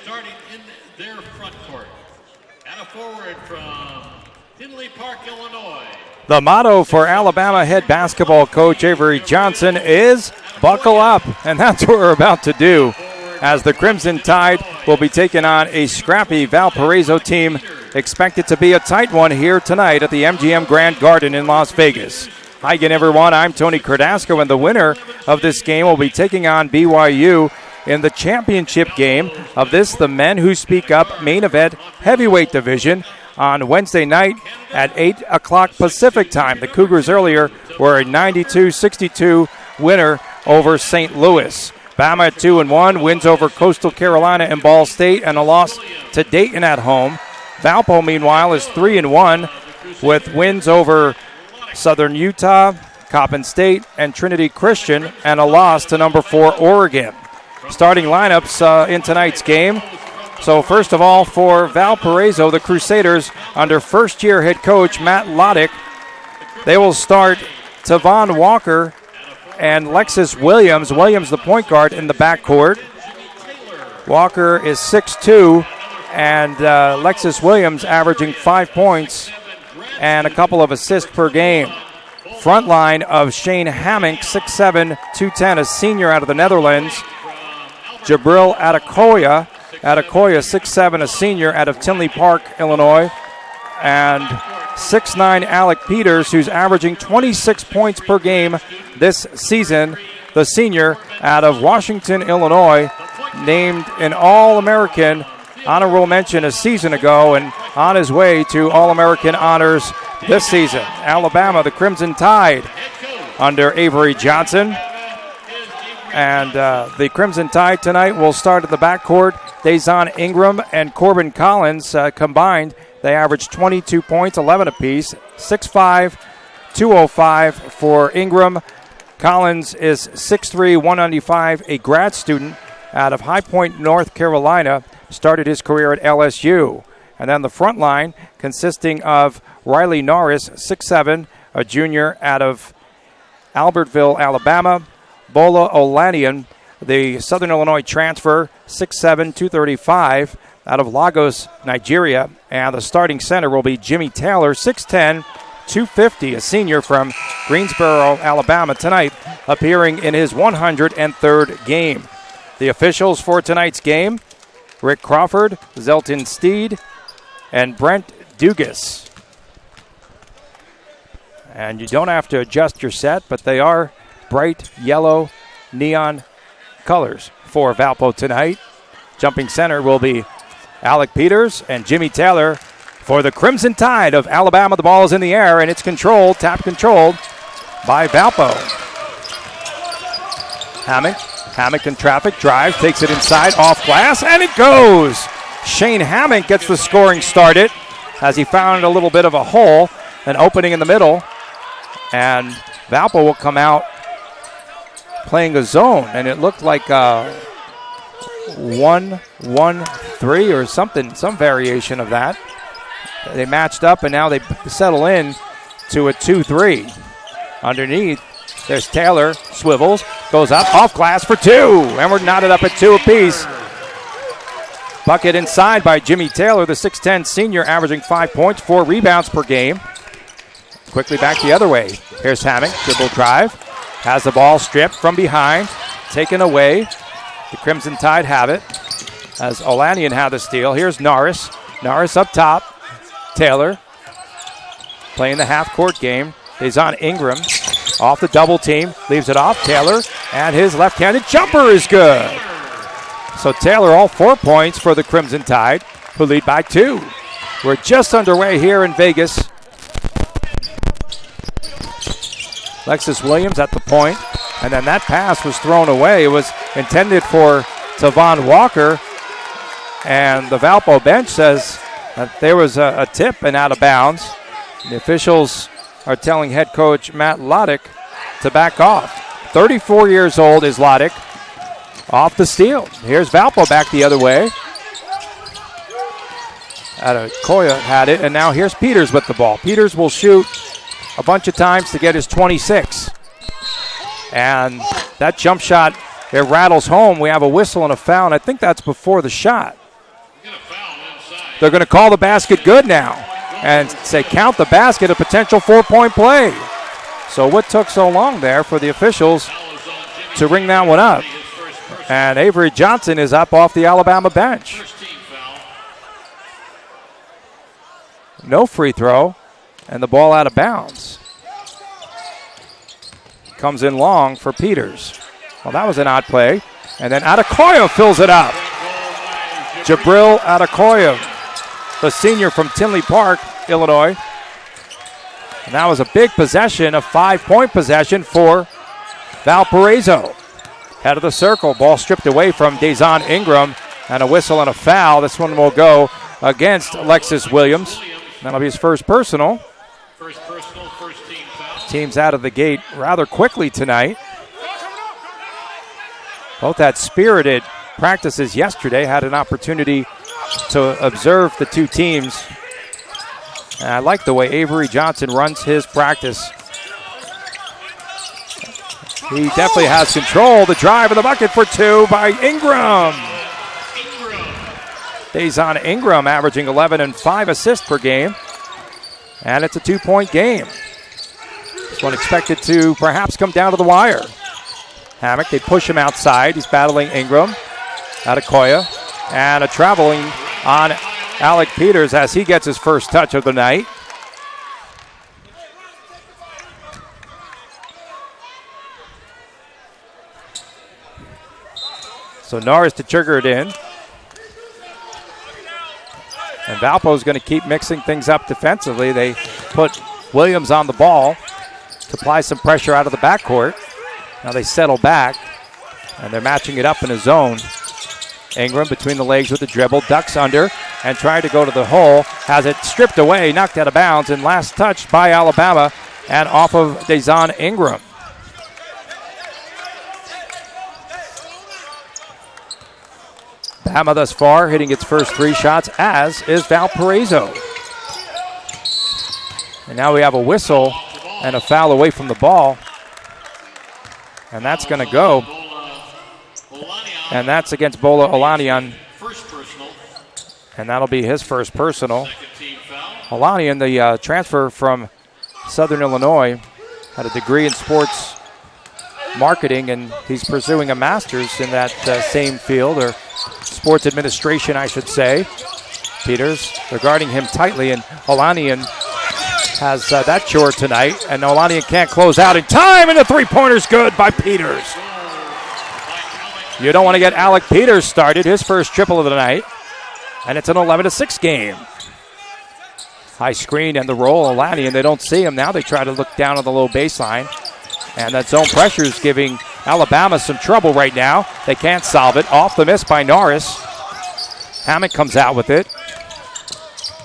starting in their front court. And a forward from Tinley Park, Illinois. The motto for Alabama head basketball coach Avery Johnson is buckle up, and that's what we're about to do as the Crimson Tide will be taking on a scrappy Valparaiso team, expected to be a tight one here tonight at the MGM Grand Garden in Las Vegas. Hi again, everyone. I'm Tony Cardasco, and the winner of this game will be taking on BYU in the championship game of this, the Men Who Speak Up main event heavyweight division on Wednesday night at 8 o'clock Pacific time. The Cougars earlier were a 92-62 winner over St. Louis. Bama at 2-1, wins over Coastal Carolina and Ball State, and a loss to Dayton at home. Valpo, meanwhile, is 3-1 with wins over Southern Utah, Coppin State, and Trinity Christian, and a loss to number 4 Oregon. Starting lineups in tonight's game. So first of all, for Valparaiso, the Crusaders under first-year head coach Matt Loddick, they will start Tavon Walker and Lexus Williams. Williams, the point guard, in the backcourt. Walker is 6'2", and Lexus Williams averaging 5 points and a couple of assists per game. Front line of Shane Hammock, 6'7", 210, a senior out of the Netherlands. Jabril Adekoya, 6'7", a senior out of Tinley Park, Illinois. And 6'9", Alec Peters, who's averaging 26 points per game this season, the senior out of Washington, Illinois, named an All-American honorable mention a season ago and on his way to All-American honors this season. Alabama, the Crimson Tide, under Avery Johnson. And the Crimson Tide tonight will start in the backcourt. Dazon Ingram and Corbin Collins combined, they average 22 points, 11 apiece. 6'5", 205 for Ingram. Collins is 6'3", 195, a grad student out of High Point, North Carolina. Started his career at LSU. And then the front line consisting of Riley Norris, 6'7", a junior out of Albertville, Alabama. Bola Olanian, the Southern Illinois transfer, 6'7", 235, out of Lagos, Nigeria. And the starting center will be Jimmy Taylor, 6'10", 250, a senior from Greensboro, Alabama, tonight, appearing in his 103rd game. The officials for tonight's game, Rick Crawford, Zelton Steed, and Brent Dugas. And you don't have to adjust your set, but they are bright yellow neon colors for Valpo tonight. Jumping center will be Alec Peters and Jimmy Taylor for the Crimson Tide of Alabama. The ball is in the air, and it's controlled, tap controlled by Valpo. Hammock in traffic, drives, takes it inside, off glass, and it goes. Shane Hammock gets the scoring started as he found a little bit of a hole, an opening in the middle, and Valpo will come out playing a zone, and it looked like 1-1-3 or something, some variation of that. They matched up, and now they settle in to a 2-3. Underneath, there's Taylor, swivels, goes up, off glass for 2, and we're knotted up at 2 apiece. Bucket inside by Jimmy Taylor, the 6'10 senior, averaging 5 points, 4 rebounds per game. Quickly back the other way. Here's Hammock, dribble drive. Has the ball stripped from behind, taken away. The Crimson Tide have it as Olanian had the steal. Here's Norris. Norris up top. Taylor playing the half-court game. Dazon Ingram off the double team. Leaves it off. Taylor, and his left-handed jumper is good. So Taylor, all 4 points for the Crimson Tide, who lead by 2. We're just underway here in Vegas. Lexus Williams at the point, and then that pass was thrown away. It was intended for Tavon Walker, and the Valpo bench says that there was a tip and out of bounds. The officials are telling head coach Matt Loddick to back off. 34 years old is Loddick. Off the steal. Here's Valpo back the other way. Adekoya had it, and now here's Peters with the ball. Peters will shoot a bunch of times to get his 26. And that jump shot, it rattles home. We have a whistle and a foul, and I think that's before the shot. they're going to call the basket good now and say count the basket, a potential 4-point play. So what took so long there for the officials to ring that one up? And Avery Johnson is up off the Alabama bench. No free throw, and the ball out of bounds. Comes in long for Peters. Well, that was an odd play. And then Adekoya fills it up. Jabril Adekoya, the senior from Tinley Park, Illinois. And that was a big possession, a 5-point possession for Valparaiso. Head of the circle, ball stripped away from Dazon Ingram, and a whistle and a foul. This one will go against Alexis Williams. That'll be his first personal. First team foul. Team's out of the gate rather quickly tonight. Both had spirited practices yesterday, had an opportunity to observe the two teams. And I like the way Avery Johnson runs his practice. He definitely has control. The drive of the bucket for two by Ingram. Dazon Ingram averaging 11 and 5 assists per game. And it's a 2-point game. This one expected to perhaps come down to the wire. Hammock, they push him outside. He's battling Ingram. Adekoya. And a traveling on Alec Peters as he gets his first touch of the night. So Norris to trigger it in. And Valpo is going to keep mixing things up defensively. They put Williams on the ball to apply some pressure out of the backcourt. Now they settle back, and they're matching it up in a zone. Ingram between the legs with the dribble, ducks under, and trying to go to the hole. Has it stripped away, knocked out of bounds, and last touch by Alabama and off of Dazon Ingram. Bama thus far hitting its first 3 shots, as is Valparaiso. And now we have a whistle and a foul away from the ball. And that's going to go. And that's against Bola Olanian. And that'll be his first personal. Olanian, the transfer from Southern Illinois, had a degree in sports marketing, and he's pursuing a master's in that same field, or sports administration, I should say. Peters, they're guarding him tightly, and Olanian has that chore tonight, and Olanian can't close out in time, and the three-pointer's good by Peters. You don't want to get Alec Peters started, his first triple of the night, and it's an 11-6 game. High screen and the roll, Olanian, they don't see him now. They try to look down on the low baseline, and that zone pressure is giving Alabama some trouble right now. They can't solve it. Off the miss by Norris. Hammock comes out with it.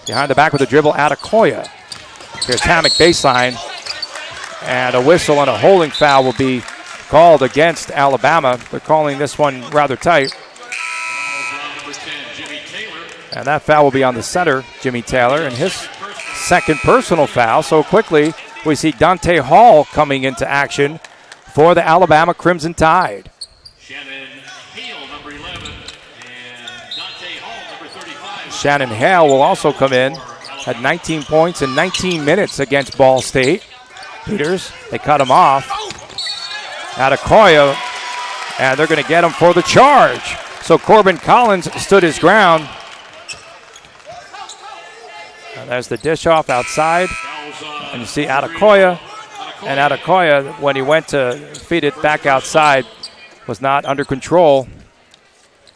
Behind the back with a dribble, Adekoya. Here's Hammock baseline. And a whistle and a holding foul will be called against Alabama. They're calling this one rather tight. And that foul will be on the center, Jimmy Taylor, and his second personal foul. So quickly, we see Dante Hall coming into action for the Alabama Crimson Tide. Shannon Hale, number 11, and Dante Hall, number 35. Shannon Hale will also come in. Had 19 points in 19 minutes against Ball State. Peters, they cut him off. Adekoya, and they're going to get him for the charge. So Corbin Collins stood his ground. And there's the dish off outside. And you see Adekoya. And Adekoya, when he went to feed it back outside, was not under control.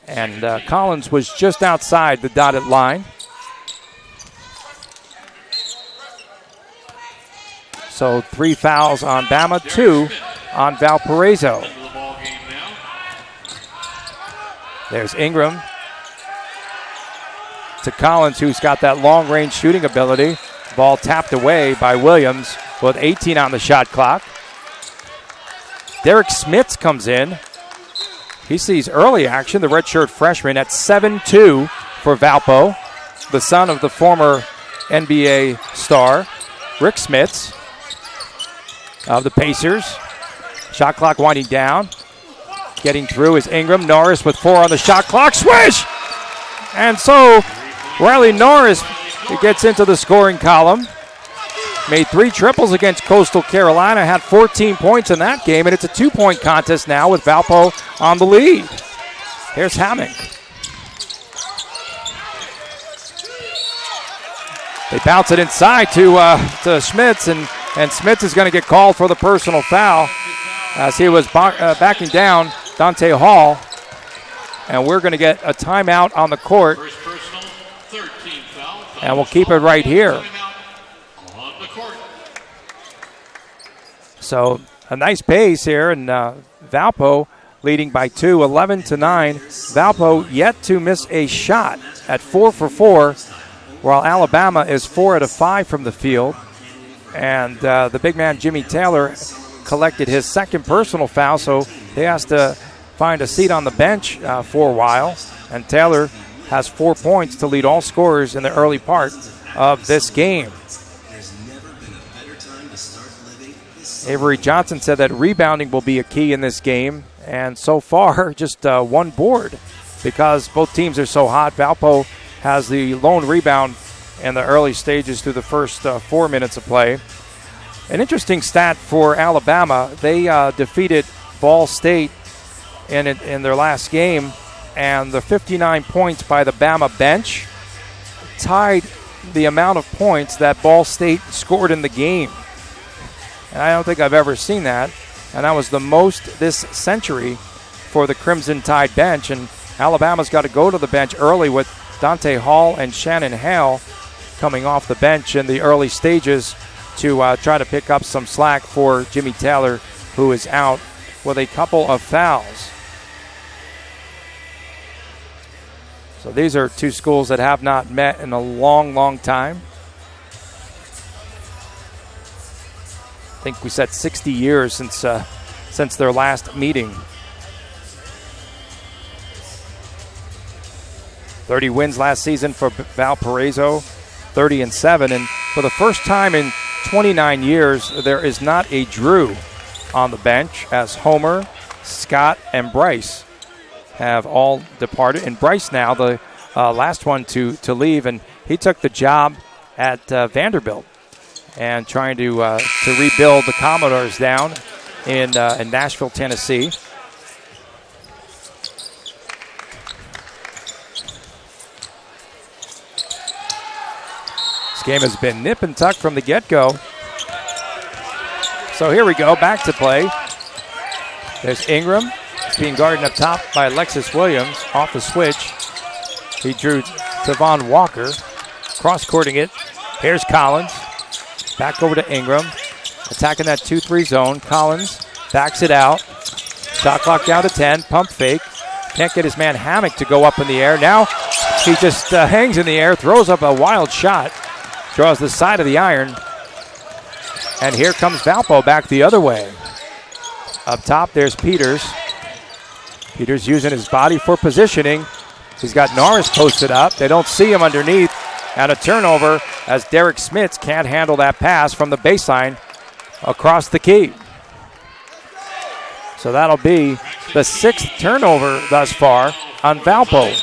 And Collins was just outside the dotted line. So 3 fouls on Bama, 2 on Valparaiso. There's Ingram to Collins, who's got that long-range shooting ability. Ball tapped away by Williams with 18 on the shot clock. Derek Smits comes in. He sees early action, the redshirt freshman at 7'2" for Valpo, the son of the former NBA star, Rick Smits of the Pacers. Shot clock winding down. Getting through is Ingram. Norris with 4 on the shot clock. Swish! And so Riley Norris gets into the scoring column. Made 3 triples against Coastal Carolina, had 14 points in that game, and it's a 2-point contest now with Valpo on the lead. Here's Hammock. They bounce it inside to Schmitz, and Schmitz is going to get called for the personal foul as he was backing down Dante Hall. And we're going to get a timeout on the court. First personal, 13th foul. And we'll keep it right here. On the court. So a nice pace here, and Valpo leading by 2, 11-9. Valpo yet to miss a shot at 4 for 4, while Alabama is 4 out of 5 from the field. And the big man Jimmy Taylor collected his second personal foul, so he has to find a seat on the bench for a while. And Taylor has 4 points to lead all scorers in the early part of this game. Avery Johnson said that rebounding will be a key in this game, and so far just 1 board because both teams are so hot. Valpo has the lone rebound in the early stages through the first 4 minutes of play. An interesting stat for Alabama, they defeated Ball State in their last game, and the 59 points by the Bama bench tied the amount of points that Ball State scored in the game. And I don't think I've ever seen that. And that was the most this century for the Crimson Tide bench. And Alabama's got to go to the bench early with Dante Hall and Shannon Hale coming off the bench in the early stages to try to pick up some slack for Jimmy Taylor, who is out with a couple of fouls. So these are 2 schools that have not met in a long, long time. I think we said 60 years since their last meeting. 30 wins last season for Valparaiso, 30-7, and for the first time in 29 years, there is not a Drew on the bench, as Homer, Scott, and Bryce have all departed. And Bryce now the last one to leave, and he took the job at Vanderbilt and trying to rebuild the Commodores down in Nashville, Tennessee. This game has been nip and tuck from the get-go. So here we go, back to play. There's Ingram. It's being guarded up top by Alexis Williams. Off the switch, he drew Tavon Walker. Cross-courting it. Here's Collins. Back over to Ingram. Attacking that 2-3 zone. Collins backs it out. Shot clock down to 10. Pump fake. Can't get his man Hammock to go up in the air. Now he just hangs in the air, throws up a wild shot. Draws the side of the iron. And here comes Valpo back the other way. Up top, there's Peters. Peters using his body for positioning. He's got Norris posted up. They don't see him underneath. And a turnover as Derek Smits can't handle that pass from the baseline across the key. So that'll be the 6th turnover thus far on Valpo.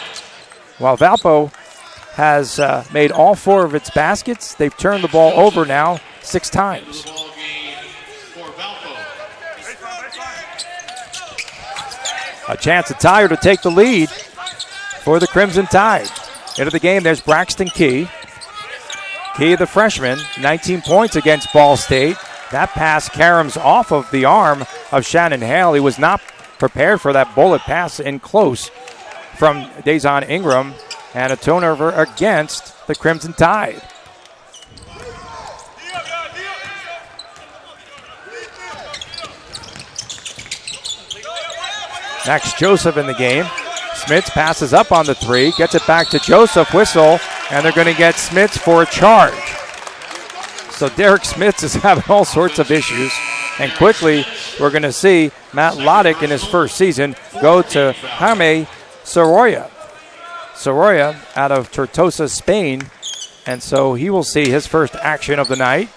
While Valpo has made all 4 of its baskets, they've turned the ball over now 6 times. A chance at Tyre to take the lead for the Crimson Tide. Into the game, there's Braxton Key. Key, the freshman, 19 points against Ball State. That pass caroms off of the arm of Shannon Hale. He was not prepared for that bullet pass in close from Dazon Ingram. And a turnover against the Crimson Tide. Max Joseph in the game. Smits passes up on the 3, gets it back to Joseph, whistle, and they're going to get Smits for a charge. So Derek Smits is having all sorts of issues, and quickly we're going to see Matt Loddick in his first season go to Jaime Soroya. Soroya out of Tortosa, Spain, and so he will see his first action of the night.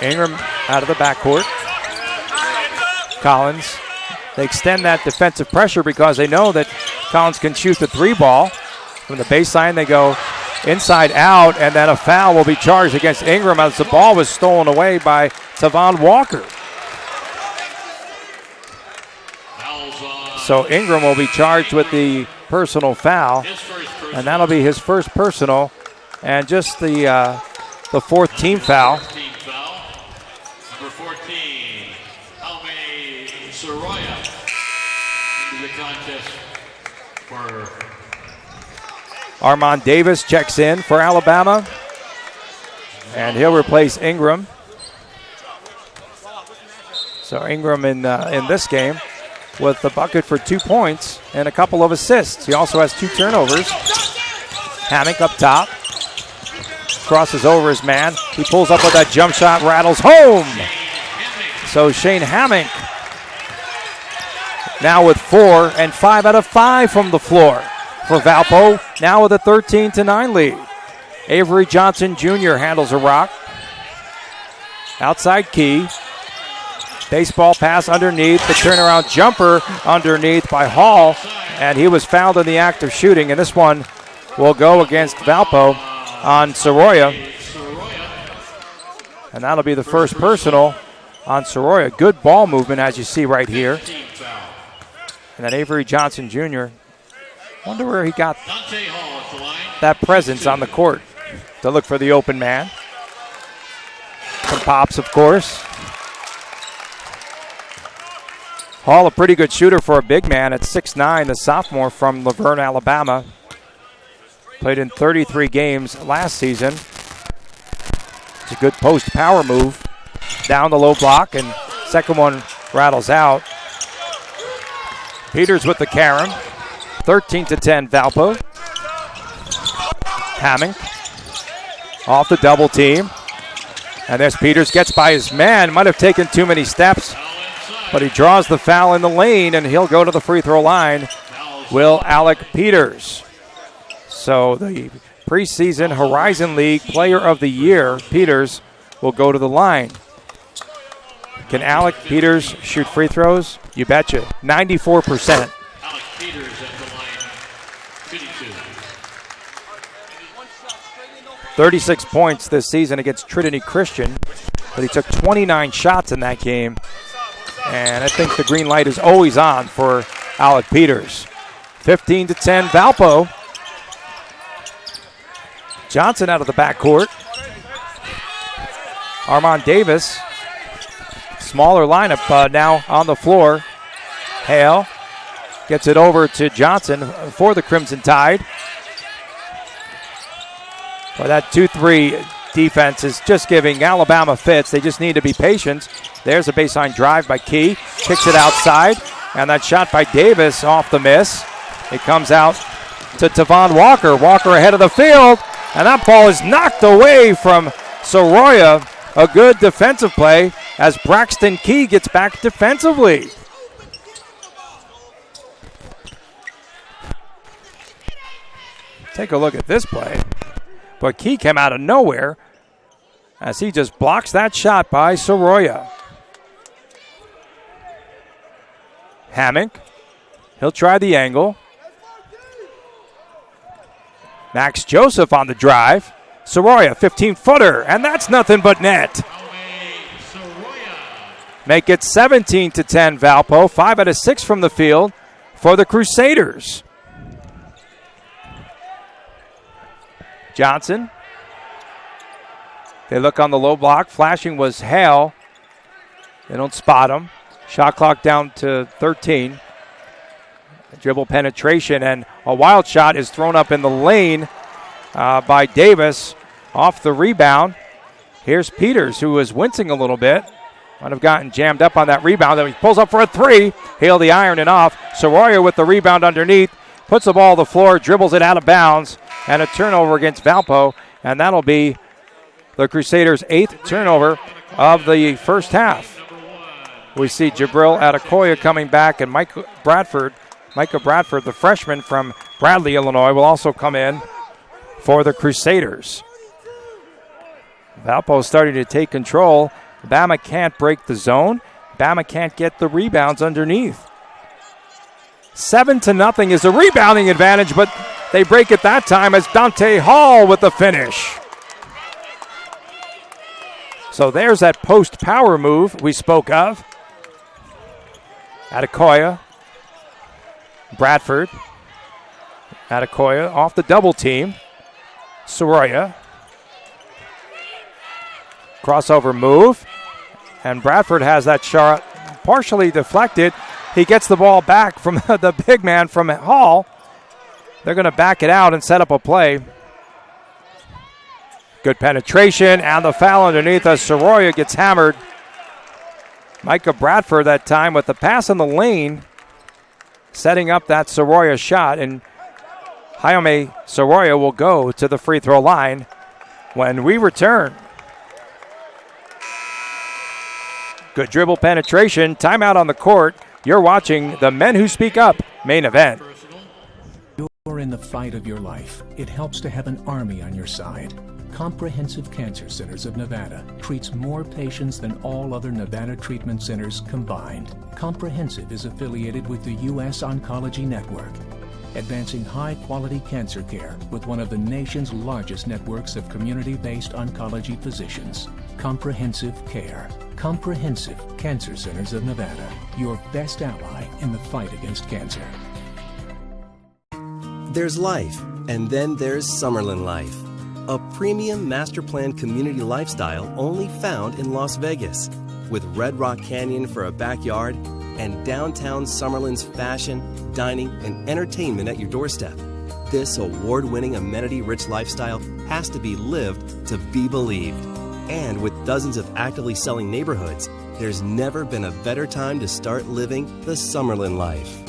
Ingram out of the backcourt. Collins They extend that defensive pressure because they know that Collins can shoot the 3 ball. From the baseline, they go inside out, and then a foul will be charged against Ingram as the ball was stolen away by Tavon Walker. So Ingram will be charged with the personal foul, and that'll be his first personal, and just the 4th team foul. Number 14, Jaume Soroya into the contest for Armand Davis checks in for Alabama, and he'll replace Ingram. So Ingram in this game with the bucket for 2 points and a couple of assists. He also has 2 turnovers. Hammock up top. Crosses over his man. He pulls up with that jump shot, rattles home. So Shane Hammock now with 4 and 5 out of 5 from the floor for Valpo, now with a 13-9 lead. Avery Johnson Jr. handles a rock. Outside key. Baseball pass underneath. The turnaround jumper underneath by Hall. And he was fouled in the act of shooting. And this one will go against Valpo on Soroya. And that'll be the first personal on Soroya. Good ball movement as you see right here. And then Avery Johnson Jr. Wonder where he got that presence on the court to look for the open man. Some pops, of course. Hall, a pretty good shooter for a big man at 6'9", the sophomore from Laverne, Alabama. Played in 33 games last season. It's a good post power move. Down the low block, and second one rattles out. Peters with the carom. 13-10 Valpo. Hammock off the double team. And there's Peters, gets by his man. Might have taken too many steps, but he draws the foul in the lane, and he'll go to the free throw line. Will Alec Peters. So the preseason Horizon League Player of the Year, Peters, will go to the line. Can Alec Peters shoot free throws? You betcha. 94%. Alec Peters at the line, 52. 36 points this season against Trinity Christian, but he took 29 shots in that game. And I think the green light is always on for Alec Peters. 15-10 Valpo. Johnson out of the backcourt. Armand Davis. Smaller lineup now on the floor. Hale gets it over to Johnson for the Crimson Tide. Well, that 2-3 defense is just giving Alabama fits. They just need to be patient. There's a baseline drive by Key. Kicks it outside. And that shot by Davis off the miss. It comes out to Tavon Walker. Walker ahead of the field. And that ball is knocked away from Soroya. A good defensive play as Braxton Key gets back defensively. Take a look at this play. But Key came out of nowhere as he just blocks that shot by Soroya. Hammock. He'll try the angle. Max Joseph on the drive. Soroya, 15-footer, and that's nothing but net. Make it 17-10 Valpo. 5 out of 6 from the field for the Crusaders. Johnson. They look on the low block. Flashing was Hale. They don't spot him. Shot clock down to 13. Dribble penetration, and a wild shot is thrown up in the lane by Davis off the rebound. Here's Peters, who is wincing a little bit. Might have gotten jammed up on that rebound. Then he pulls up for a 3. Hale the iron and off. Soroya with the rebound underneath. Puts the ball on the floor, dribbles it out of bounds, and a turnover against Valpo. And that'll be the Crusaders' 8th turnover of the first half. We see Jabril Adekoya coming back, and Micah Bradford, the freshman from Bradley, Illinois, will also come in for the Crusaders. Valpo starting to take control. Bama can't break the zone. Bama can't get the rebounds underneath. 7-0 is a rebounding advantage, but they break it that time as Dante Hall with the finish. So there's that post power move we spoke of. Adekoya, Bradford. Adekoya off the double team. Soroya. Crossover move. And Bradford has that shot partially deflected. He gets the ball back from the big man from Hall. They're going to back it out and set up a play. Good penetration and the foul underneath as Soroya gets hammered. Micah Bradford that time with the pass in the lane, setting up that Soroya shot, and Jaime Soroya will go to the free throw line when we return. Good dribble penetration, timeout on the court. You're watching the Men Who Speak Up main event. You're in the fight of your life. It helps to have an army on your side. Comprehensive Cancer Centers of Nevada treats more patients than all other Nevada treatment centers combined. Comprehensive is affiliated with the U.S. Oncology Network, advancing high-quality cancer care with one of the nation's largest networks of community-based oncology physicians. Comprehensive Care. Comprehensive Cancer Centers of Nevada, your best ally in the fight against cancer. There's life, and then there's Summerlin Life, a premium master plan community lifestyle only found in Las Vegas, with Red Rock Canyon for a backyard and downtown Summerlin's fashion, dining, and entertainment at your doorstep. This award-winning amenity-rich lifestyle has to be lived to be believed. And with dozens of actively selling neighborhoods, there's never been a better time to start living the Summerlin life.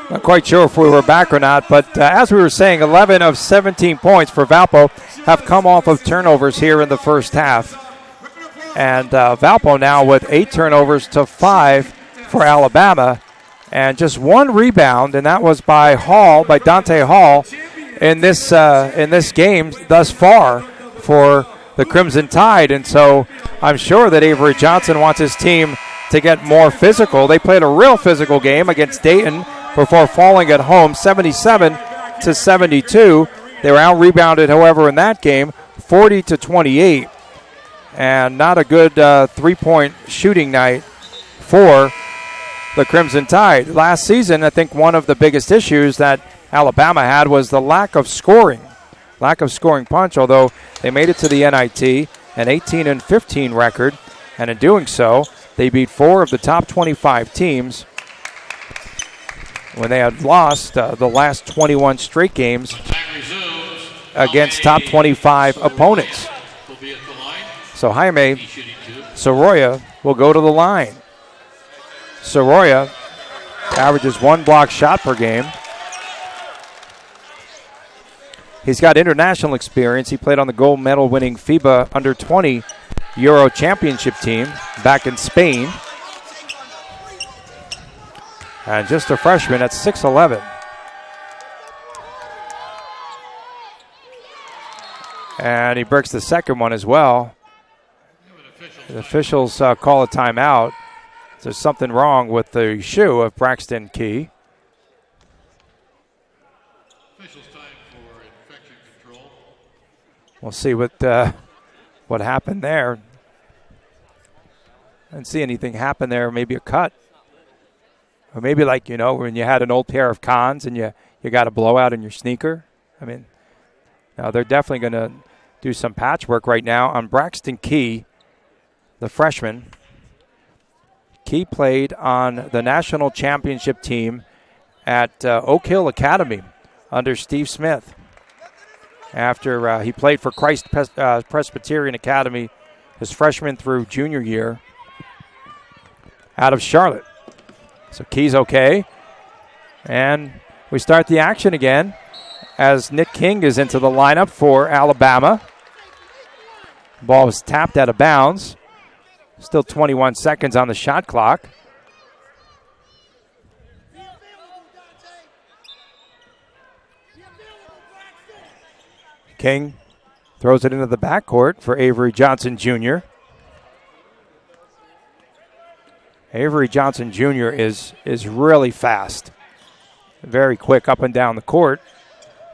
Not quite sure if we were back or not, but as we were saying, 11 of 17 points for Valpo have come off of turnovers here in the first half. And Valpo now with 8 turnovers to 5 for Alabama. And just 1 rebound, and that was by Dante Hall in this game thus far for the Crimson Tide. And so I'm sure that Avery Johnson wants his team to get more physical. They played a real physical game against Dayton before falling at home 77-72. They were out-rebounded, however, in that game 40-28. And not a good three-point shooting night for the Crimson Tide. Last season, I think one of the biggest issues that Alabama had was the lack of scoring punch, although they made it to the NIT, an 18-15 record, and in doing so, they beat 4 of the top 25 teams when they had lost the last 21 straight games against top 25 opponents. So Jaime Soroya will go to the line. Soroya averages 1 block shot per game. He's got international experience. He played on the gold medal winning FIBA Under-20 Euro Championship team back in Spain. And just a freshman at 6'11". And he breaks the second one as well. The officials call a timeout. There's something wrong with the shoe of Braxton Key. Officials time for infection control. We'll see what happened there. I didn't see anything happen there. Maybe a cut. Or maybe like, when you had an old pair of Cons and you got a blowout in your sneaker. I mean, now they're definitely going to do some patchwork right now on Braxton Key, the freshman. Key played on the national championship team at Oak Hill Academy under Steve Smith. After he played for Christ Presbyterian Academy his freshman through junior year out of Charlotte. So Key's okay. And we start the action again as Nick King is into the lineup for Alabama. Ball was tapped out of bounds. Still 21 seconds on the shot clock. King throws it into the backcourt for Avery Johnson Jr. Avery Johnson Jr. is really fast. Very quick up and down the court.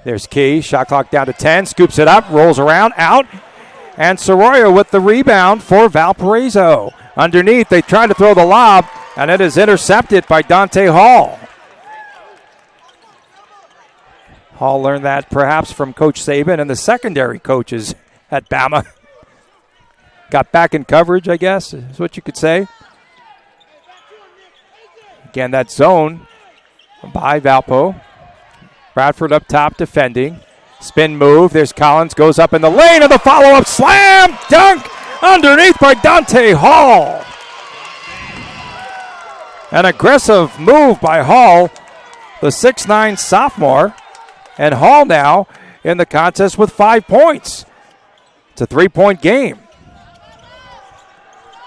There's Key. Shot clock down to 10. Scoops it up. Rolls around. Out. And Soroya with the rebound for Valparaiso. Underneath, they try to throw the lob, and it is intercepted by Dante Hall. Hall learned that perhaps from Coach Saban and the secondary coaches at Bama. Got back in coverage, I guess, is what you could say. Again, that zone by Valpo. Bradford up top defending. Spin move. There's Collins. Goes up in the lane, and the follow-up slam dunk underneath by Dante Hall. An aggressive move by Hall, the 6'9 sophomore. And Hall now in the contest with 5 points. It's a 3-point game.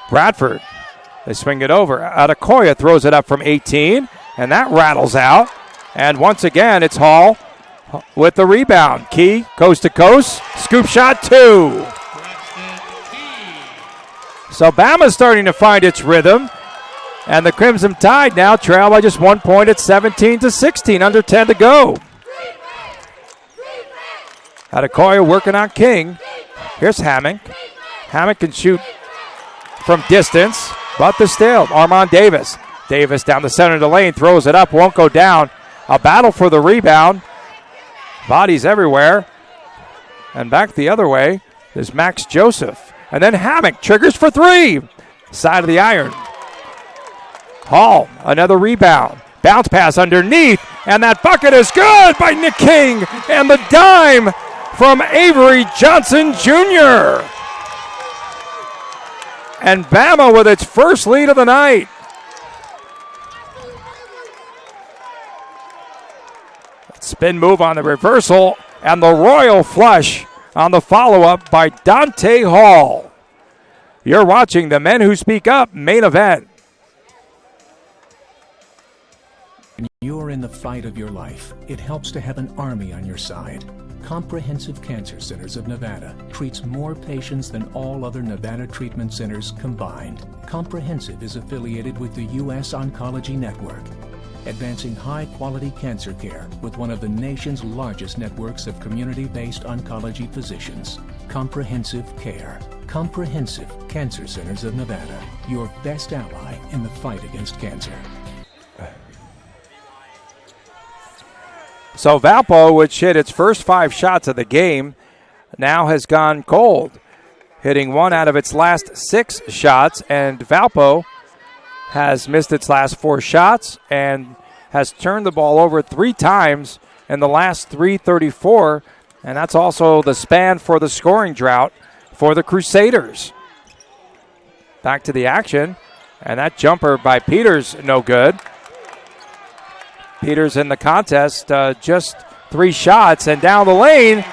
Bradford, they swing it over. Adekoya throws it up from 18, and that rattles out. And once again, it's Hall with the rebound. Key, coast to coast, scoop shot 2. So Bama's starting to find its rhythm. And the Crimson Tide now trail by just 1 point at 17-16, under 10 to go. Adekoya working on King. Here's Hammock. Hammock can shoot from distance, but the steal. Armand Davis. Davis down the center of the lane, throws it up, won't go down. A battle for the rebound. Bodies everywhere. And back the other way is Max Joseph. And then Hammock triggers for 3. Side of the iron. Hall, another rebound. Bounce pass underneath, and that bucket is good by Nick King. And the dime from Avery Johnson Jr. And Bama with its first lead of the night. Spin move on the reversal, and the royal flush on the follow-up by Dante Hall. You're watching the Men Who Speak Up main event. When you're in the fight of your life, it helps to have an army on your side. Comprehensive Cancer Centers of Nevada treats more patients than all other Nevada treatment centers combined. Comprehensive is affiliated with the U.S. Oncology Network, advancing high-quality cancer care with one of the nation's largest networks of community-based oncology physicians. Comprehensive Care. Comprehensive Cancer Centers of Nevada, your best ally in the fight against cancer. So Valpo, which hit its first 5 shots of the game, now has gone cold, hitting 1 out of its last 6 shots, and Valpo has missed its last 4 shots and has turned the ball over 3 times in the last 3:34, and that's also the span for the scoring drought for the Crusaders. Back to the action, and that jumper by Peters, no good. Peters in the contest, just 3 shots, and down the lane,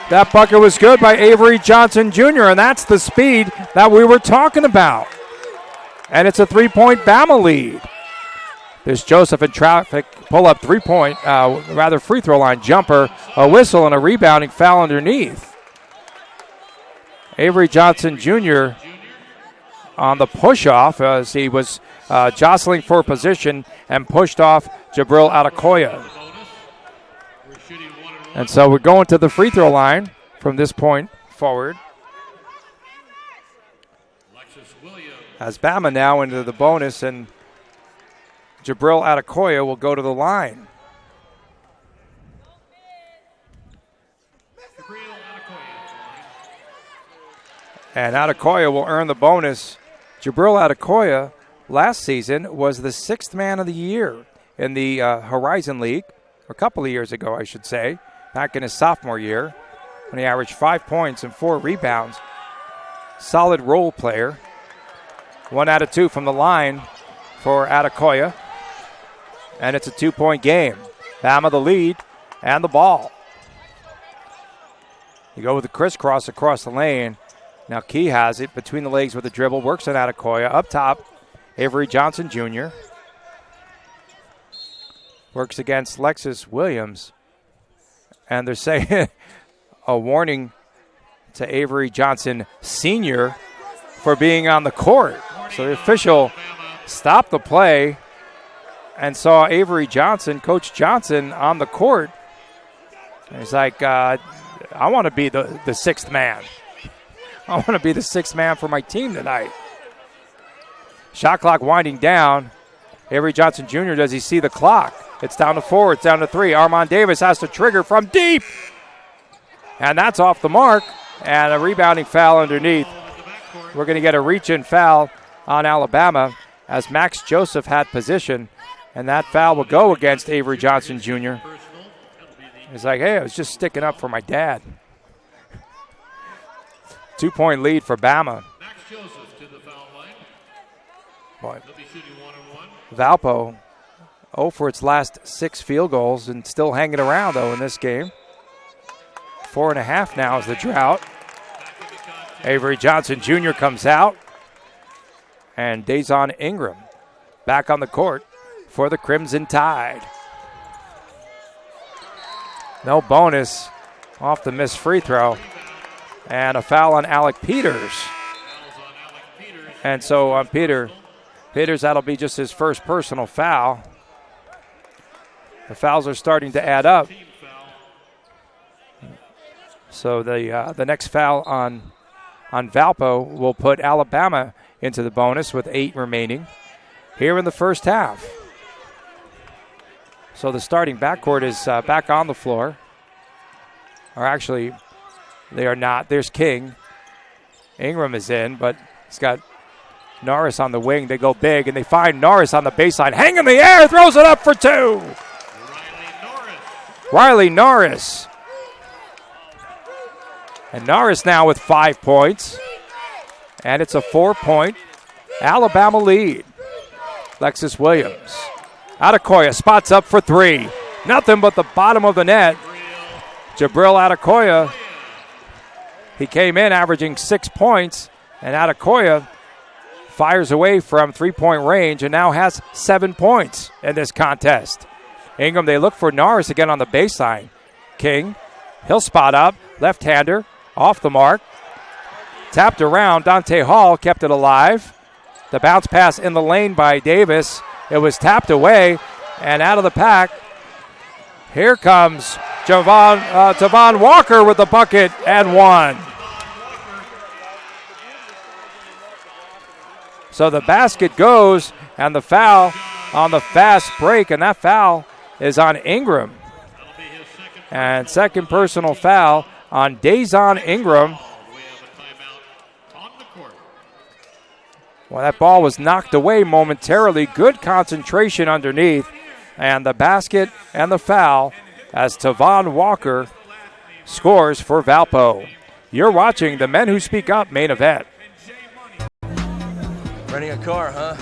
that bucket was good by Avery Johnson Jr., and that's the speed that we were talking about. And it's a 3-point Bama lead. There's Joseph in traffic, pull-up free throw line jumper, a whistle, and a rebounding foul underneath. Avery Johnson Jr. on the push-off as he was jostling for position and pushed off Jabril Adekoya. And so we're going to the free throw line from this point forward. As Bama now into the bonus, and Jabril Adekoya will go to the line. And Adekoya will earn the bonus. Jabril Adekoya last season was the 6th man of the year in the Horizon League, a couple of years ago, I should say, back in his sophomore year, when he averaged 5 points and 4 rebounds. Solid role player. 1 out of 2 from the line for Adekoya. And it's a 2-point game. Bama the lead and the ball. You go with the crisscross across the lane. Now Key has it between the legs with a dribble, works on Adekoya. Up top, Avery Johnson Jr. works against Lexus Williams. And they're saying a warning to Avery Johnson Sr. for being on the court. So the official stopped the play and saw Avery Johnson, Coach Johnson, on the court. And he's like, I want to be the sixth man. I want to be the sixth man for my team tonight. Shot clock winding down. Avery Johnson Jr., does he see the clock? It's down to 4. It's down to 3. Armand Davis has to trigger from deep. And that's off the mark. And a rebounding foul underneath. We're going to get a reach-in foul on Alabama as Max Joseph had position. And that foul will go against Avery Johnson Jr. He's like, hey, I was just sticking up for my dad. 2-point lead for Bama. Max Joseph to the foul line. Boy. They'll be shooting 1-on-1. Valpo 0 for its last 6 field goals and still hanging around, though, in this game. 4.5 now is the drought. Avery Johnson Jr. comes out. And Dazon Ingram back on the court for the Crimson Tide. No bonus off the missed free throw. And a foul on Alec Peters. And so on Peters, that'll be just his first personal foul. The fouls are starting to add up. So the next foul on Valpo will put Alabama into the bonus with 8 remaining here in the first half. So the starting backcourt is back on the floor. Or actually, they are not. There's King. Ingram is in, but he's got Norris on the wing. They go big, and they find Norris on the baseline. Hang in the air, throws it up for 2. Riley Norris. And Norris now with 5 points. And it's a 4-point Alabama lead. Lexus Williams. Adekoya spots up for 3. Nothing but the bottom of the net. Jabril Adekoya. He came in averaging 6 points, and Adekoya fires away from 3-point range and now has 7 points in this contest. Ingram, they look for Norris again on the baseline. King, he'll spot up, left-hander, off the mark. Tapped around, Dante Hall kept it alive. The bounce pass in the lane by Davis. It was tapped away and out of the pack. Here comes Tavon Walker with the bucket and 1. So the basket goes, and the foul on the fast break, and that foul is on Ingram. And second personal foul on Dazon Ingram. Well, that ball was knocked away momentarily. Good concentration underneath. And the basket and the foul as Tavon Walker scores for Valpo. You're watching the Men Who Speak Up main event. Renting a car, huh?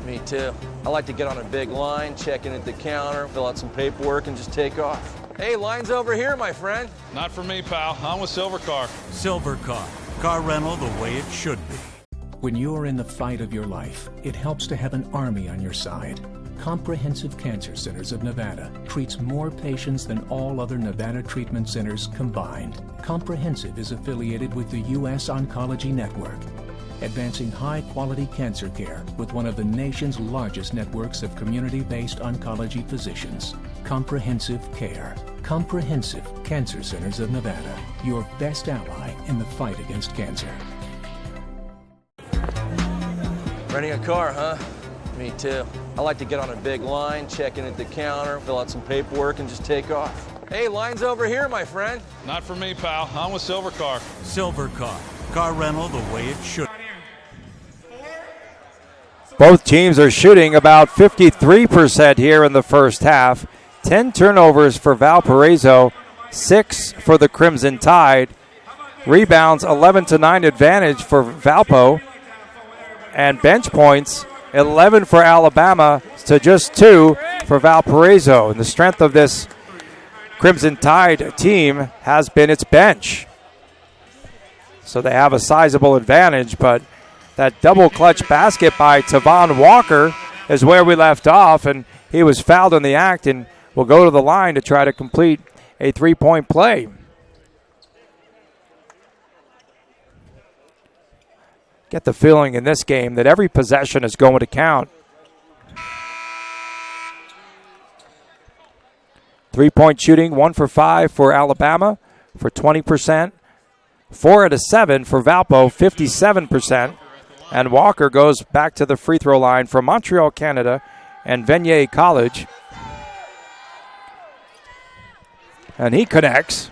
Me too. I like to get on a big line, check in at the counter, fill out some paperwork, and just take off. Hey, line's over here, my friend. Not for me, pal. I'm with Silver Car. Silver Car. Car rental the way it should be. When you're in the fight of your life, it helps to have an army on your side. Comprehensive Cancer Centers of Nevada treats more patients than all other Nevada treatment centers combined. Comprehensive is affiliated with the U.S. Oncology Network, advancing high-quality cancer care with one of the nation's largest networks of community-based oncology physicians. Comprehensive Care. Comprehensive Cancer Centers of Nevada, your best ally in the fight against cancer. Renting a car, huh? Me too. I like to get on a big line, check in at the counter, fill out some paperwork, and just take off. Hey, line's over here, my friend. Not for me, pal. I'm with Silver Car. Silver Car. Car rental the way it should. Both teams are shooting about 53% here in the first half. 10 turnovers for Valparaiso, 6 for the Crimson Tide. Rebounds, 11-9 advantage for Valpo. And bench points, 11 for Alabama to just 2 for Valparaiso. And the strength of this Crimson Tide team has been its bench. So they have a sizable advantage, but that double clutch basket by Tavon Walker is where we left off, and he was fouled in the act and will go to the line to try to complete a three-point play. Get the feeling in this game that every possession is going to count. Three-point shooting, 1 for 5 for Alabama for 20%. 4 out of 7 for Valpo, 57%. And Walker goes back to the free throw line from Montreal, Canada, and Vanier College. And he connects.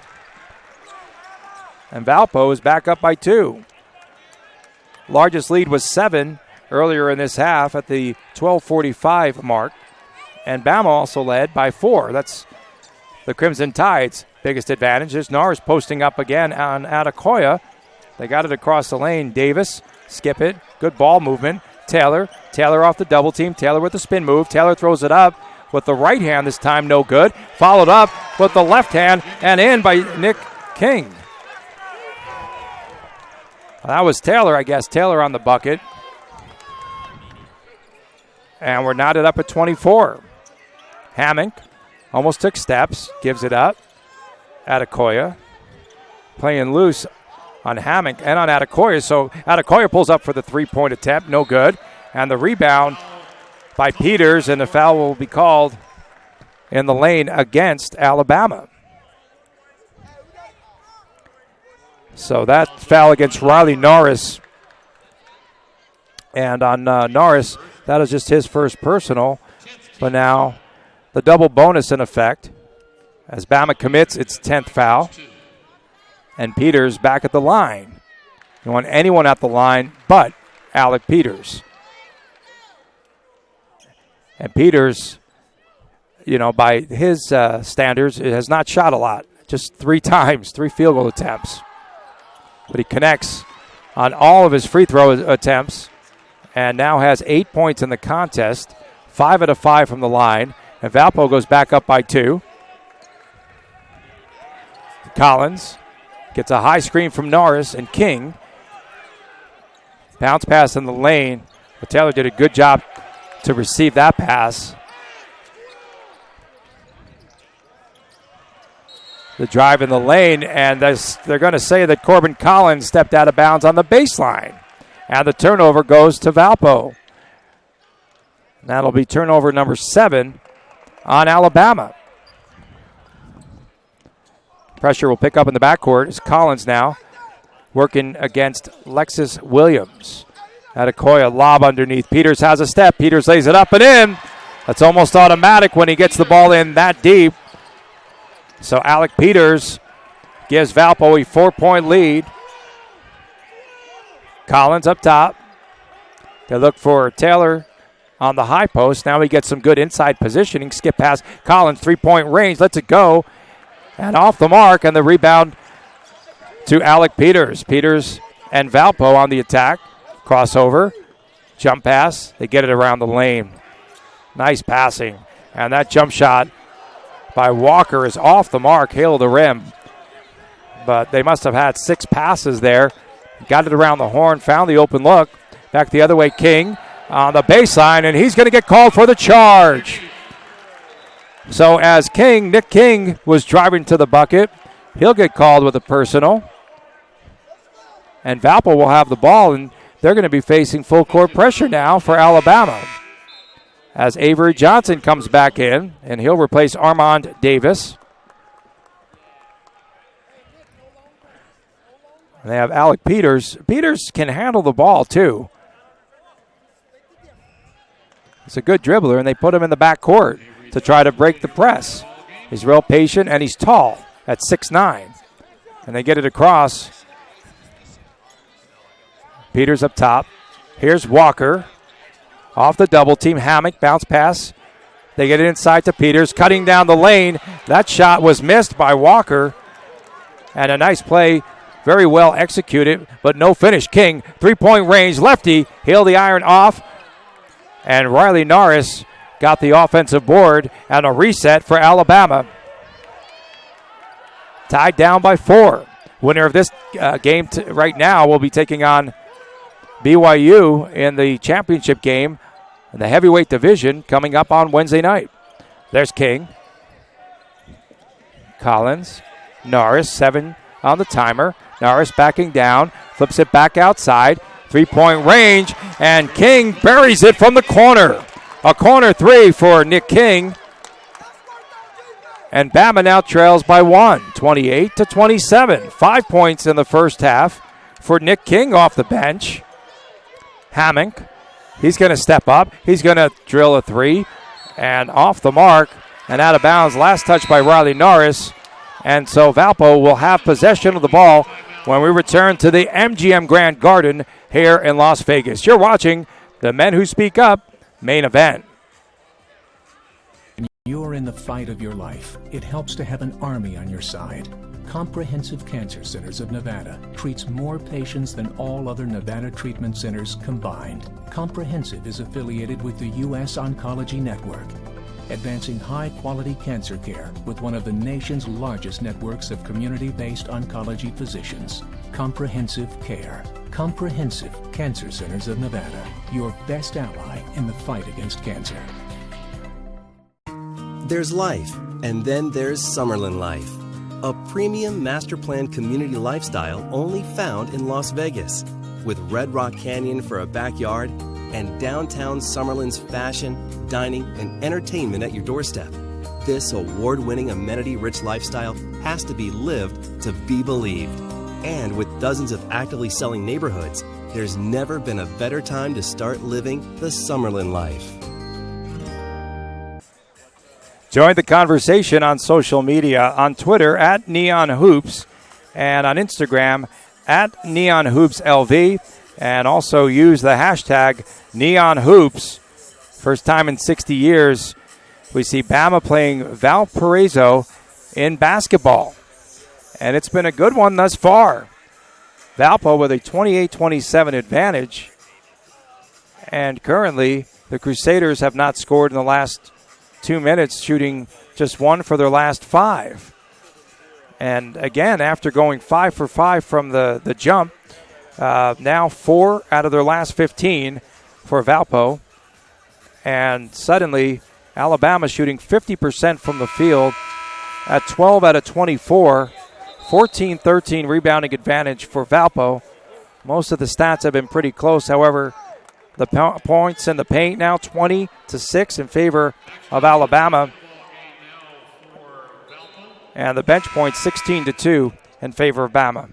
And Valpo is back up by 2. Largest lead was 7 earlier in this half at the 12:45 mark. And Bama also led by 4. That's the Crimson Tide's biggest advantage. There's Norris posting up again on Adekoya. They got it across the lane. Davis, skip it. Good ball movement. Taylor off the double team. Taylor with the spin move. Taylor throws it up with the right hand this time, no good. Followed up with the left hand and in by Nick King. That was Taylor, I guess. Taylor on the bucket. And we're knotted up at 24. Hammock almost took steps, gives it up. Adekoya playing loose on Hammock and on Adekoya. So Adekoya pulls up for the three-point attempt, no good. And the rebound by Peters, and the foul will be called in the lane against Alabama. So that foul against Riley Norris. And on Norris, that is just his first personal. But now the double bonus in effect as Bama commits its 10th foul. And Peters back at the line. You want anyone at the line but Alec Peters. And Peters, by his standards, has not shot a lot. Just 3 times, 3 field goal attempts. But he connects on all of his free throw attempts and now has 8 points in the contest, 5 out of 5 from the line. And Valpo goes back up by 2. Collins gets a high screen from Norris and King. Bounce pass in the lane. But Taylor did a good job to receive that pass. The drive in the lane, and they're going to say that Corbin Collins stepped out of bounds on the baseline. And the turnover goes to Valpo. And that'll be turnover number 7 on Alabama. Pressure will pick up in the backcourt. It's Collins now working against Lexus Williams. Adekoya lob underneath. Peters has a step. Peters lays it up and in. That's almost automatic when he gets the ball in that deep. So Alec Peters gives Valpo a 4-point lead. Collins up top. They look for Taylor on the high post. Now he gets some good inside positioning. Skip pass. Collins, 3-point range. Lets it go. And off the mark. And the rebound to Alec Peters. Peters and Valpo on the attack. Crossover. Jump pass. They get it around the lane. Nice passing. And that jump shot by Walker is off the mark, hail the rim. But they must have had 6 passes there. Got it around the horn, found the open look. Back the other way, King on the baseline, and he's going to get called for the charge. So as Nick King was driving to the bucket, he'll get called with a personal. And Valpo will have the ball, and they're going to be facing full court pressure now for Alabama. As Avery Johnson comes back in, and he'll replace Armand Davis. And they have Alec Peters. Peters can handle the ball, too. He's a good dribbler, and they put him in the backcourt to try to break the press. He's real patient, and he's tall at 6'9". And they get it across. Peters up top. Here's Walker. Off the double team, Hammock, bounce pass. They get it inside to Peters, cutting down the lane. That shot was missed by Walker. And a nice play, very well executed, but no finish. King, 3-point range, lefty, he'll the iron off. And Riley Norris got the offensive board and a reset for Alabama. Tied down by 4. Winner of this game right now will be taking on BYU in the championship game in the heavyweight division coming up on Wednesday night. There's King. Collins. Norris, 7 on the timer. Norris backing down, flips it back outside. 3-point range, and King buries it from the corner. A corner 3 for Nick King. And Bama now trails by 1, 28-27. 5 points in the first half for Nick King off the bench. Hammock, he's going to step up. He's going to drill a 3, and off the mark and out of bounds. Last touch by Riley Norris. And so Valpo will have possession of the ball when we return to the MGM Grand Garden here in Las Vegas. You're watching the Men Who Speak Up main event. You're in the fight of your life. It helps to have an army on your side. Comprehensive Cancer Centers of Nevada treats more patients than all other Nevada treatment centers combined. Comprehensive is affiliated with the U.S. Oncology Network, advancing high-quality cancer care with one of the nation's largest networks of community-based oncology physicians. Comprehensive Care. Comprehensive Cancer Centers of Nevada, your best ally in the fight against cancer. There's life, and then there's Summerlin Life, a premium master plan community lifestyle only found in Las Vegas, with Red Rock Canyon for a backyard and downtown Summerlin's fashion, dining, and entertainment at your doorstep. This award-winning amenity-rich lifestyle has to be lived to be believed. And with dozens of actively selling neighborhoods, there's never been a better time to start living the Summerlin life. Join the conversation on social media, on Twitter at Neon Hoops, and on Instagram at Neon Hoops LV. And also use the hashtag Neon Hoops. First time in 60 years we see Bama playing Valparaiso in basketball. And it's been a good one thus far. Valpo with a 28-27 advantage. And currently the Crusaders have not scored in the last 2 minutes, shooting just 1 for their last 5. And again, after going 5 for 5 from the jump, now 4 out of their last 15 for Valpo. And suddenly, Alabama shooting 50% from the field at 12 out of 24. 14-13 rebounding advantage for Valpo. Most of the stats have been pretty close. However, the points in the paint now 20-6 in favor of Alabama. And the bench points 16-2 in favor of Bama.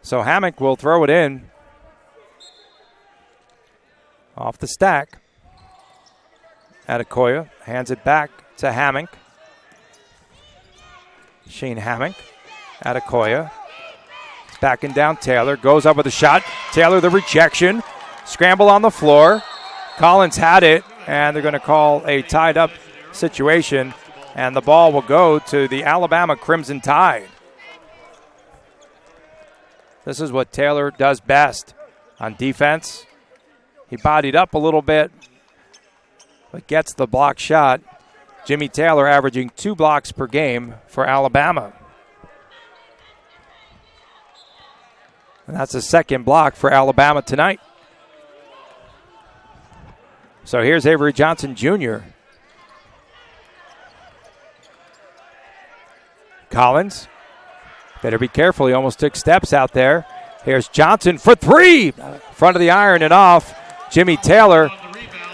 So Hammock will throw it in. Off the stack. Adekoya hands it back to Hammock. Shane Hammock. Adekoya. It's backing down Taylor. Goes up with a shot. Taylor the rejection. Scramble on the floor. Collins had it, and they're going to call a tied-up situation, and the ball will go to the Alabama Crimson Tide. This is what Taylor does best on defense. He bodied up a little bit, but gets the block shot. Jimmy Taylor averaging 2 blocks per game for Alabama. And that's the second block for Alabama tonight. So here's Avery Johnson Jr. Collins. Better be careful. He almost took steps out there. Here's Johnson for 3. Front of the iron and off. Jimmy Taylor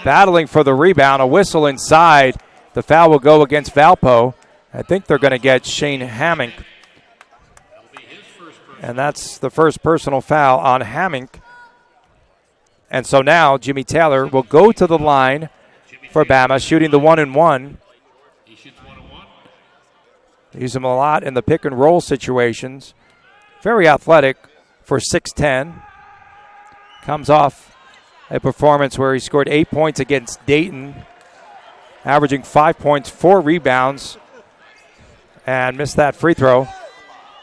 battling for the rebound. A whistle inside. The foul will go against Valpo. I think they're going to get Shane Hammock. And that's the first personal foul on Hammock. And so now Jimmy Taylor will go to the line for Bama, shooting the 1-and-1. Use him a lot in the pick and roll situations. Very athletic for 6'10". Comes off a performance where he scored 8 points against Dayton, averaging 5 points, 4 rebounds, and missed that free throw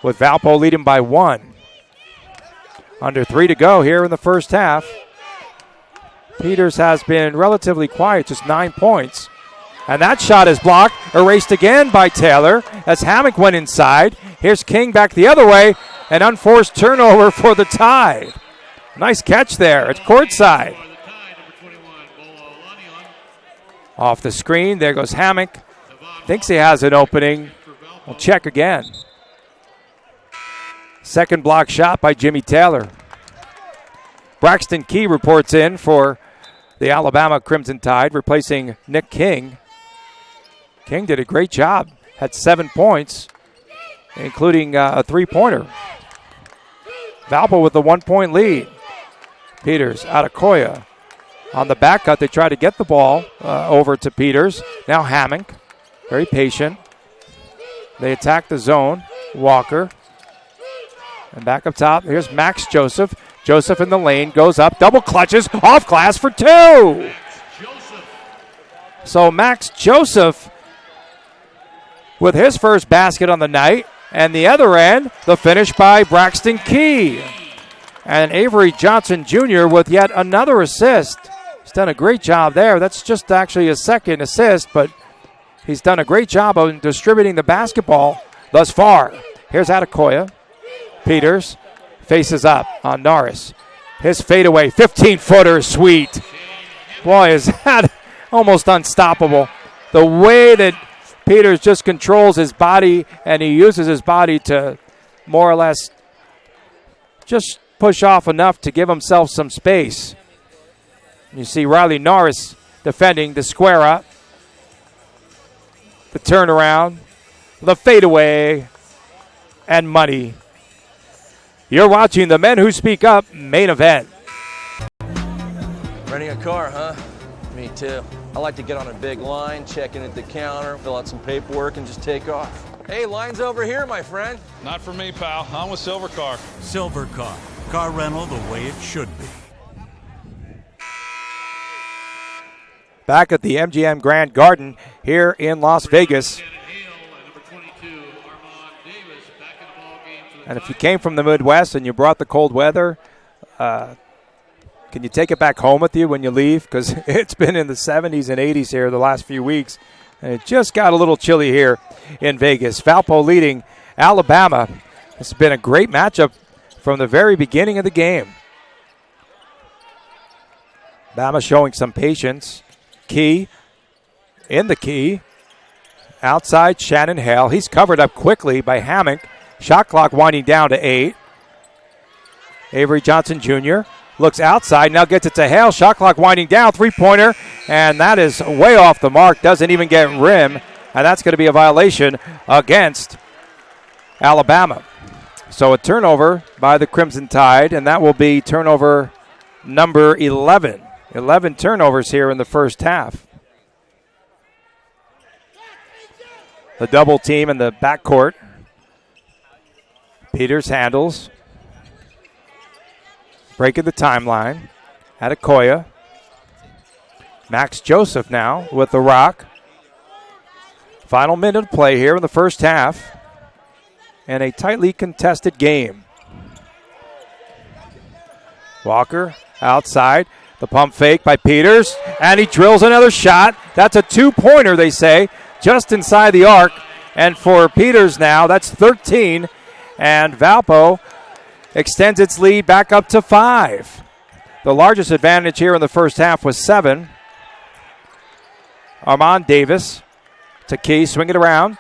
with Valpo leading by 1. Under 3 to go here in the first half. Peters has been relatively quiet, just 9 points. And that shot is blocked, erased again by Taylor as Hammock went inside. Here's King back the other way, an unforced turnover for the Tide. Nice catch there at courtside. Off the screen, there goes Hammock. Thinks he has an opening. We'll check again. Second block shot by Jimmy Taylor. Braxton Key reports in for the Alabama Crimson Tide, replacing Nick King. King did a great job, had 7 points, including a three-pointer. Valpo with the 1-point lead. Peters, Adekoya. On the back cut, they try to get the ball over to Peters. Now Hammock, very patient. They attack the zone. Walker. And back up top, here's Max Joseph. Joseph in the lane, goes up, double clutches, off glass for 2. So Max Joseph with his first basket on the night. And the other end, the finish by Braxton Key. And Avery Johnson Jr. with yet another assist. He's done a great job there. That's just actually his second assist, but he's done a great job of distributing the basketball thus far. Here's Adekoya. Peters faces up on Norris. His fadeaway 15-footer, sweet. Boy, is that almost unstoppable. The way that Peters just controls his body, and he uses his body to more or less just push off enough to give himself some space. You see Riley Norris defending the square up, the turnaround, the fadeaway, and money. You're watching the Men Who Speak Up main event. Renting a car, huh? Me too. I like to get on a big line, check in at the counter, fill out some paperwork, and just take off. Hey, line's over here, my friend. Not for me, pal. I'm with Silver Car. Silver Car. Car rental the way it should be. Back at the MGM Grand Garden here in Las Vegas. And if you came from the Midwest and you brought the cold weather, can you take it back home with you when you leave? Because it's been in the 70s and 80s here the last few weeks. And it just got a little chilly here in Vegas. Valpo leading Alabama. This has been a great matchup from the very beginning of the game. Bama showing some patience. Key in the key. Outside, Shannon Hale. He's covered up quickly by Hammock. Shot clock winding down to 8. Avery Johnson Jr. looks outside, now gets it to Hale. Shot clock winding down, three-pointer, and that is way off the mark. Doesn't even get rim, and that's going to be a violation against Alabama. So a turnover by the Crimson Tide, and that will be turnover number 11. 11 turnovers here in the first half. The double team in the backcourt. Peters handles. Breaking the timeline. Adekoya. Max Joseph now with the rock. Final minute of play here in the first half. And a tightly contested game. Walker outside. The pump fake by Peters. And he drills another shot. That's a two-pointer, they say, just inside the arc. And for Peters now, that's 13. And Valpo extends its lead back up to 5. The largest advantage here in the first half was 7. Armand Davis to Key, swing it around.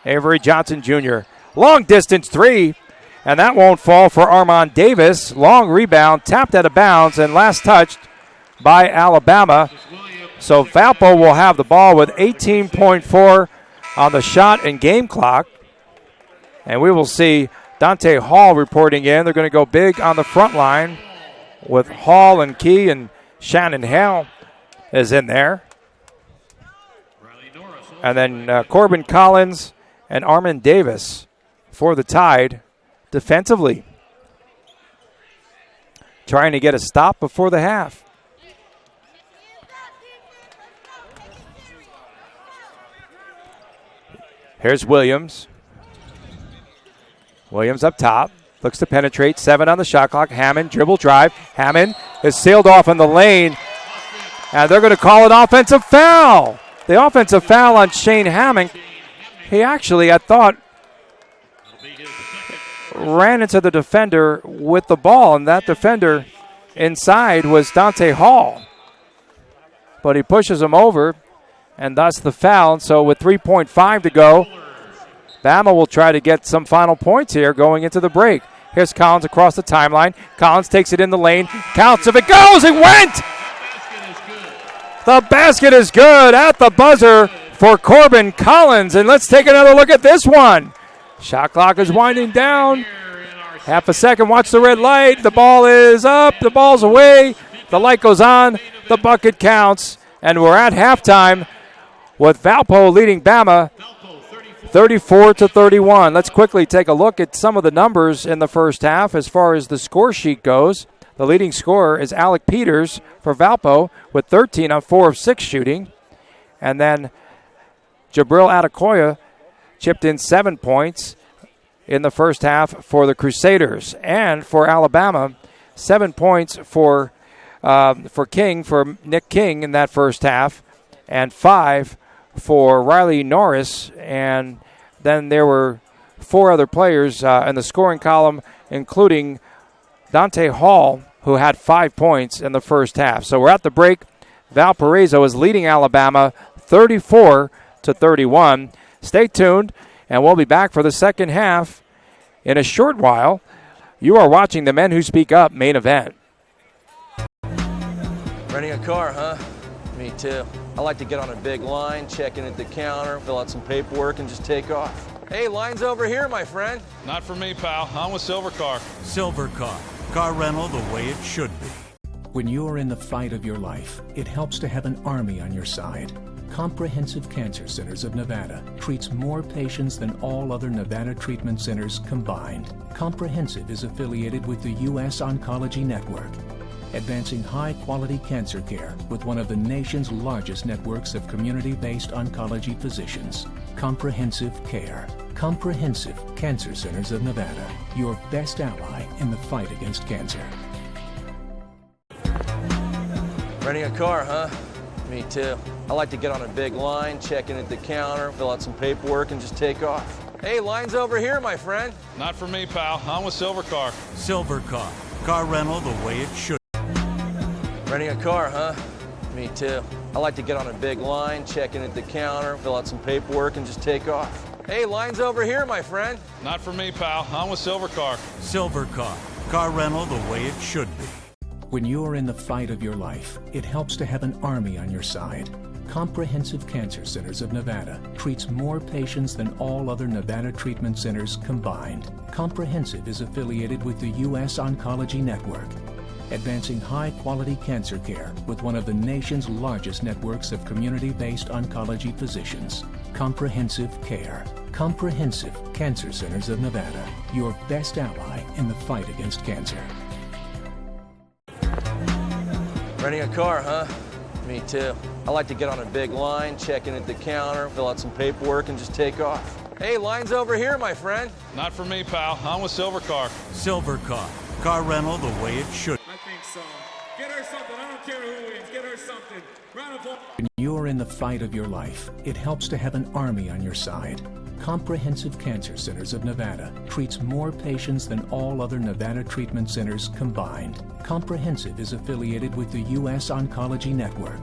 Avery Johnson Jr. Long distance three, and that won't fall for Armand Davis. Long rebound, tapped out of bounds, and last touched by Alabama. So Valpo will have the ball with 18.4 on the shot and game clock. And we will see Dante Hall reporting in. They're going to go big on the front line with Hall and Key, and Shannon Hale is in there. And then Corbin Collins and Armand Davis for the Tide defensively. Trying to get a stop before the half. Here's Williams. Williams up top. Looks to penetrate. 7 on the shot clock. Hammond, dribble drive. Hammond is sailed off in the lane And they're going to call an offensive foul. The offensive foul on Shane Hammock. He actually, I thought, ran into the defender with the ball, and that defender inside was Dante Hall. But he pushes him over, and thus the foul. So with 3.5 to go, Bama will try to get some final points here going into the break. Here's Collins across the timeline. Collins takes it in the lane. Counts if it goes. It went! The basket is good at the buzzer for Corbin Collins. And let's take another look at this one. Shot clock is winding down. Half a second. Watch the red light. The ball is up. The ball's away. The light goes on. The bucket counts. And we're at halftime with Valpo leading Bama 34-31. Let's quickly take a look at some of the numbers in the first half as far as the score sheet goes. The leading scorer is Alec Peters for Valpo with 13 on 4 of 6 shooting. And then Jabril Adekoya chipped in 7 points in the first half for the Crusaders. And for Alabama, 7 points for Nick King in that first half, and 5 for Riley Norris. And then there were 4 other players in the scoring column, including Dante Hall, who had 5 points in the first half. So we're at the break. Valparaiso is leading Alabama 34-31. Stay tuned, and we'll be back for the second half in a short while. You are watching the Men Who Speak Up main event. Renting a car, huh? Me too. I like to get on a big line, check in at the counter, fill out some paperwork, and just take off. Hey, line's over here, my friend. Not for me, pal. I'm with Silver Car. Silver Car. Car rental the way it should be. When you're in the fight of your life, it helps to have an army on your side. Comprehensive Cancer Centers of Nevada treats more patients than all other Nevada treatment centers combined. Comprehensive is affiliated with the U.S. Oncology Network, advancing high-quality cancer care with one of the nation's largest networks of community-based oncology physicians. Comprehensive Care. Comprehensive Cancer Centers of Nevada, your best ally in the fight against cancer. Renting a car, huh? Me too. I like to get on a big line, check in at the counter, fill out some paperwork, and just take off. Hey, line's over here, my friend. Not for me, pal. I'm with Silver Car. Silver Car. Car rental the way it should. Renting a car, huh? Me too. I like to get on a big line, check in at the counter, fill out some paperwork, and just take off. Hey, line's over here, my friend. Not for me, pal. I'm with Silver Car. Silver Car. Car rental the way it should be. When you're in the fight of your life, it helps to have an army on your side. Comprehensive Cancer Centers of Nevada treats more patients than all other Nevada treatment centers combined. Comprehensive is affiliated with the U.S. Oncology Network, advancing high-quality cancer care with one of the nation's largest networks of community-based oncology physicians. Comprehensive Care. Comprehensive Cancer Centers of Nevada, your best ally in the fight against cancer. Renting a car, huh? Me too. I like to get on a big line, check in at the counter, fill out some paperwork, and just take off. Hey, line's over here, my friend. Not for me, pal. I'm with Silver Car. Silver Car. Car rental the way it should. I think so. Get her something. I don't care who wins. Get her something. Round of applause. When you're in the fight of your life, it helps to have an army on your side. Comprehensive Cancer Centers of Nevada treats more patients than all other Nevada treatment centers combined. Comprehensive is affiliated with the U.S. Oncology Network,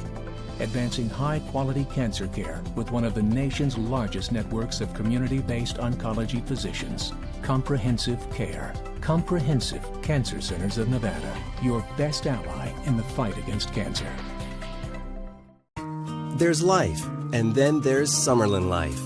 advancing high-quality cancer care with one of the nation's largest networks of community-based oncology physicians. Comprehensive Care. Comprehensive Cancer Centers of Nevada, your best ally in the fight against cancer. There's life, and then there's Summerlin Life,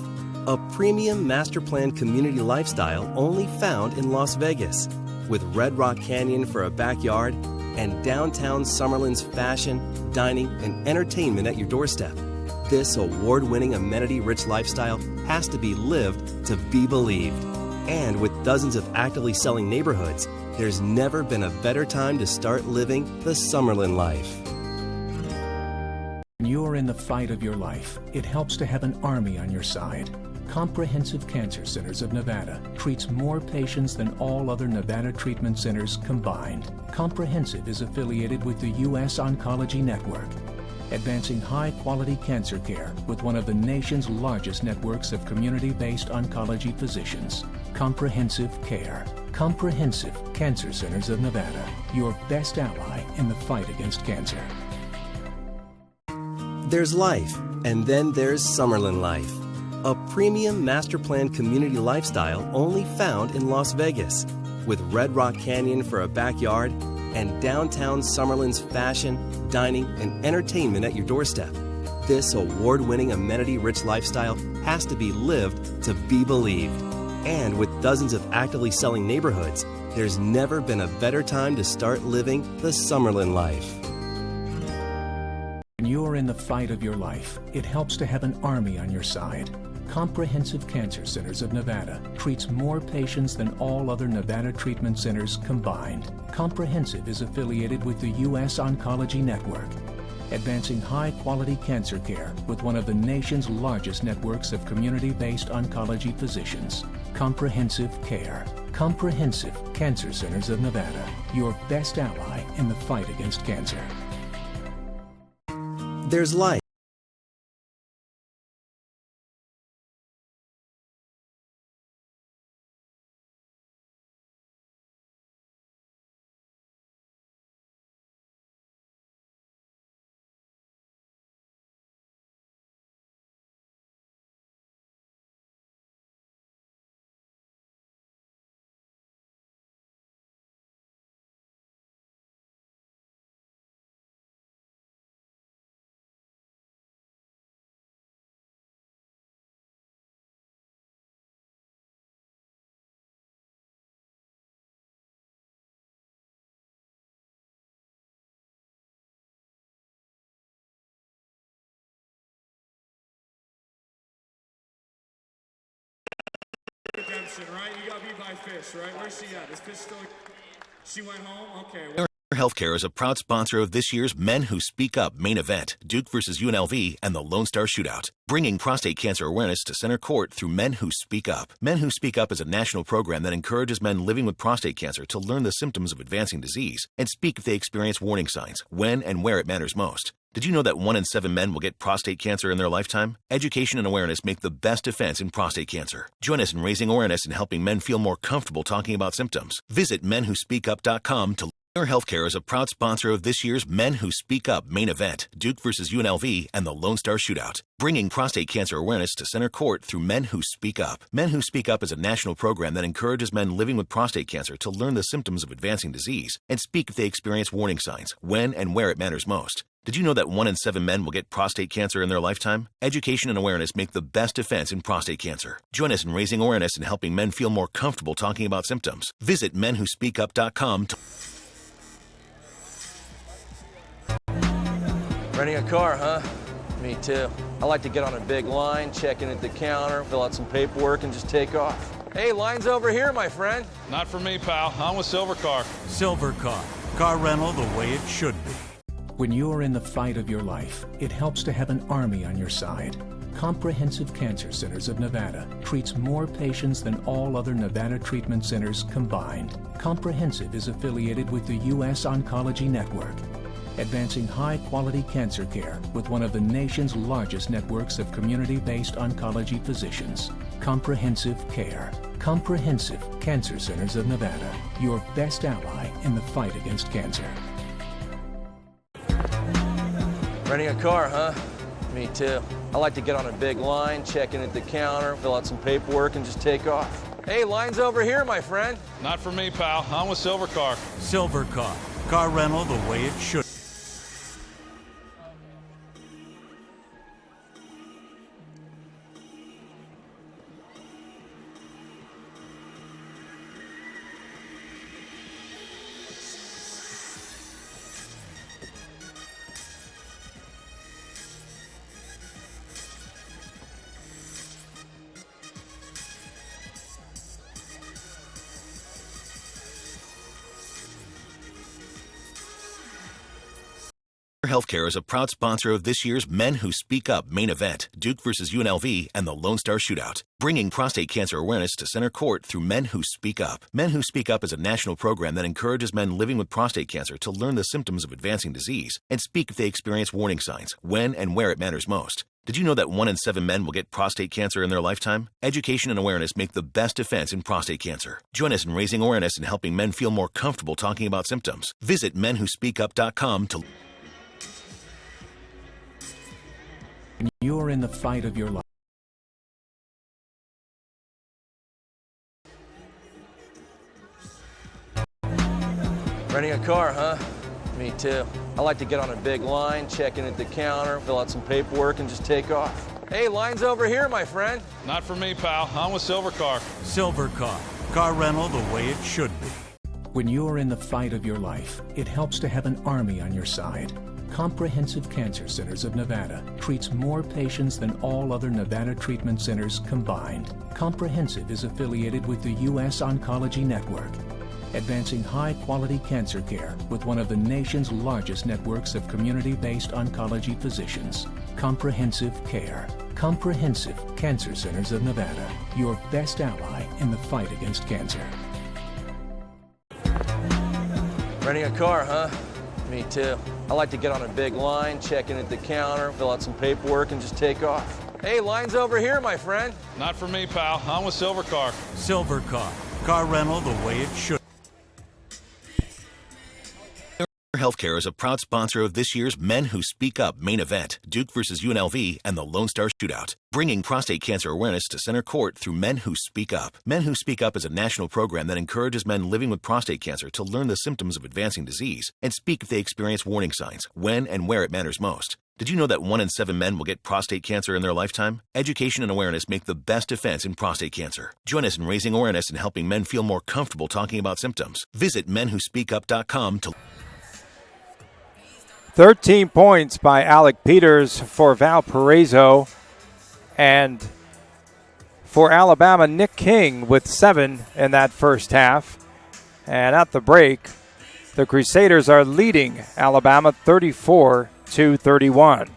a premium master plan community lifestyle only found in Las Vegas, with Red Rock Canyon for a backyard and downtown Summerlin's fashion, dining, and entertainment at your doorstep. This award-winning amenity-rich lifestyle has to be lived to be believed. And with dozens of actively selling neighborhoods, there's never been a better time to start living the Summerlin life. When you're in the fight of your life, it helps to have an army on your side. Comprehensive Cancer Centers of Nevada treats more patients than all other Nevada treatment centers combined. Comprehensive is affiliated with the U.S. Oncology Network, advancing high-quality cancer care with one of the nation's largest networks of community-based oncology physicians. Comprehensive Care. Comprehensive Cancer Centers of Nevada, your best ally in the fight against cancer. There's life, and then there's Summerlin Life, a premium master plan community lifestyle only found in Las Vegas, with Red Rock Canyon for a backyard and downtown Summerlin's fashion, dining, and entertainment at your doorstep. This award-winning amenity-rich lifestyle has to be lived to be believed. And with dozens of actively selling neighborhoods, there's never been a better time to start living the Summerlin life. When you're in the fight of your life, it helps to have an army on your side. Comprehensive Cancer Centers of Nevada treats more patients than all other Nevada treatment centers combined. Comprehensive is affiliated with the U.S. Oncology Network, advancing high-quality cancer care with one of the nation's largest networks of community-based oncology physicians. Comprehensive Care. Comprehensive Cancer Centers of Nevada, your best ally in the fight against cancer. There's life. Redemption, right? You got beat by Fish, right? Where's she at? Is Fish still? She went home? Okay. Healthcare is a proud sponsor of this year's Men Who Speak Up main event, Duke versus UNLV and the Lone Star Shootout, bringing prostate cancer awareness to center court through Men Who Speak Up. Men Who Speak Up is a national program that encourages men living with prostate cancer to learn the symptoms of advancing disease and speak if they experience warning signs, when and where it matters most. Did you know that 1 in 7 men will get prostate cancer in their lifetime? Education and awareness make the best defense in prostate cancer. Join us in raising awareness and helping men feel more comfortable talking about symptoms. Visit menwhospeakup.com to Our Healthcare is a proud sponsor of this year's Men Who Speak Up main event, Duke versus UNLV and the Lone Star Shootout, bringing prostate cancer awareness to center court through Men Who Speak Up. Men Who Speak Up is a national program that encourages men living with prostate cancer to learn the symptoms of advancing disease and speak if they experience warning signs, when and where it matters most. Did you know that 1 in 7 men will get prostate cancer in their lifetime? Education and awareness make the best defense in prostate cancer. Join us in raising awareness and helping men feel more comfortable talking about symptoms. Visit menwhospeakup.com to Renting a car, huh? Me too. I like to get on a big line, check in at the counter, fill out some paperwork, and just take off. Hey, line's over here, my friend. Not for me, pal. I'm with Silver Car. Silver Car. Car rental the way it should be. When you're in the fight of your life, it helps to have an army on your side. Comprehensive Cancer Centers of Nevada treats more patients than all other Nevada treatment centers combined. Comprehensive is affiliated with the U.S. Oncology Network, advancing high-quality cancer care with one of the nation's largest networks of community-based oncology physicians. Comprehensive Care. Comprehensive Cancer Centers of Nevada, your best ally in the fight against cancer. Renting a car, huh? Me too. I like to get on a big line, check in at the counter, fill out some paperwork, and just take off. Hey, line's over here, my friend. Not for me, pal. I'm with Silver Car. Silver Car. Car rental the way it should. Healthcare is a proud sponsor of this year's Men Who Speak Up main event, Duke versus UNLV and the Lone Star Shootout, bringing prostate cancer awareness to center court through Men Who Speak Up. Men Who Speak Up is a national program that encourages men living with prostate cancer to learn the symptoms of advancing disease and speak if they experience warning signs, when and where it matters most. Did you know that 1 in 7 men will get prostate cancer in their lifetime? Education and awareness make the best defense in prostate cancer. Join us in raising awareness and helping men feel more comfortable talking about symptoms. Visit menwhospeakup.com to... You're in the fight of your life. Renting a car, huh? Me too. I like to get on a big line, check in at the counter, fill out some paperwork, and just take off. Hey, line's over here, my friend. Not for me, pal. I'm with Silvercar. Silvercar. Car rental the way it should be. When you're in the fight of your life, it helps to have an army on your side. Comprehensive Cancer Centers of Nevada treats more patients than all other Nevada treatment centers combined. Comprehensive is affiliated with the U.S. Oncology Network, advancing high-quality cancer care with one of the nation's largest networks of community-based oncology physicians. Comprehensive Care. Comprehensive Cancer Centers of Nevada, your best ally in the fight against cancer. Renting a car, huh? Me too. I like to get on a big line, check in at the counter, fill out some paperwork, and just take off. Hey, line's over here, my friend. Not for me, pal. I'm with Silvercar. Silvercar. Car rental the way it should. Healthcare is a proud sponsor of this year's Men Who Speak Up main event, Duke versus UNLV and the Lone Star Shootout, bringing prostate cancer awareness to center court through Men Who Speak Up. Men Who Speak Up is a national program that encourages men living with prostate cancer to learn the symptoms of advancing disease and speak if they experience warning signs, when and where it matters most. Did you know that 1 in 7 men will get prostate cancer in their lifetime? Education and awareness make the best defense in prostate cancer. Join us in raising awareness and helping men feel more comfortable talking about symptoms. Visit menwhospeakup.com to... 13 points by Alec Peters for Valparaiso. And for Alabama, Nick King with 7 in that first half. And at the break, the Crusaders are leading Alabama 34-31.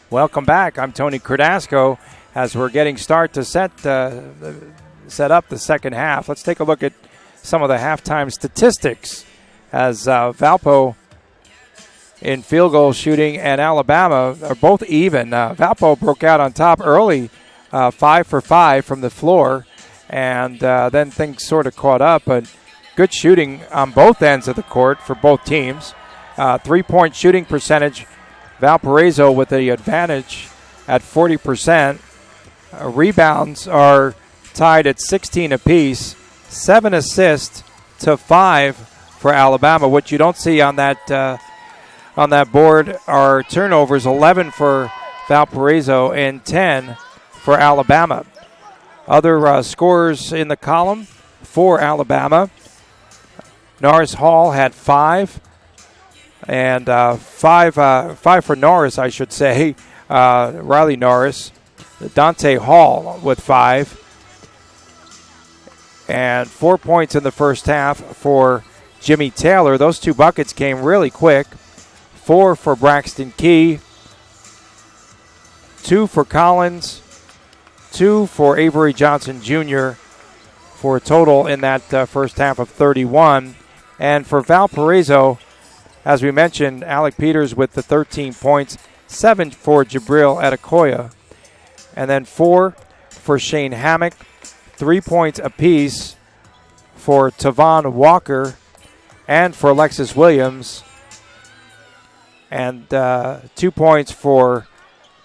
Welcome back. I'm Tony Cardasco as we're getting start to set up the second half. Let's take a look at some of the halftime statistics as Valpo in field goal shooting and Alabama are both even. Valpo broke out on top early, 5 for 5 from the floor, and then things sort of caught up. But good shooting on both ends of the court for both teams. 3-point shooting percentage, Valparaiso with the advantage at 40%. Rebounds are tied at 16 apiece. 7 assists to 5 for Alabama. What you don't see on that board are turnovers, 11 for Valparaiso and 10 for Alabama. Other scorers in the column for Alabama. Norris Hall had 5, and 5 for Norris, I should say. Riley Norris. Dante Hall with 5. And 4 points in the first half for Jimmy Taylor. Those 2 buckets came really quick. 4 for Braxton Key, 2 for Collins, 2 for Avery Johnson Jr. for a total in that first half of 31. And for Valparaiso, as we mentioned, Alec Peters with the 13 points, 7 for Jabril Adekoya, and then 4 for Shane Hammock, 3 points apiece for Tavon Walker and for Alexis Williams, and 2 points for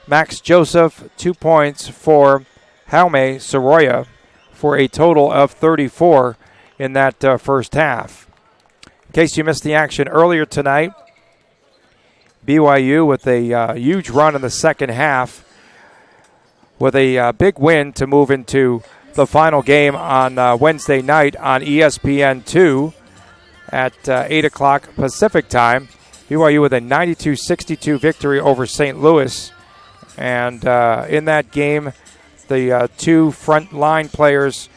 Max Joseph, 2 points for Jaume Soroya, for a total of 34 in that first half. In case you missed the action earlier tonight, BYU with a huge run in the second half with a big win to move into the final game on Wednesday night on ESPN2 at 8 o'clock Pacific time. BYU with a 92-62 victory over St. Louis. And in that game, the 2 front line players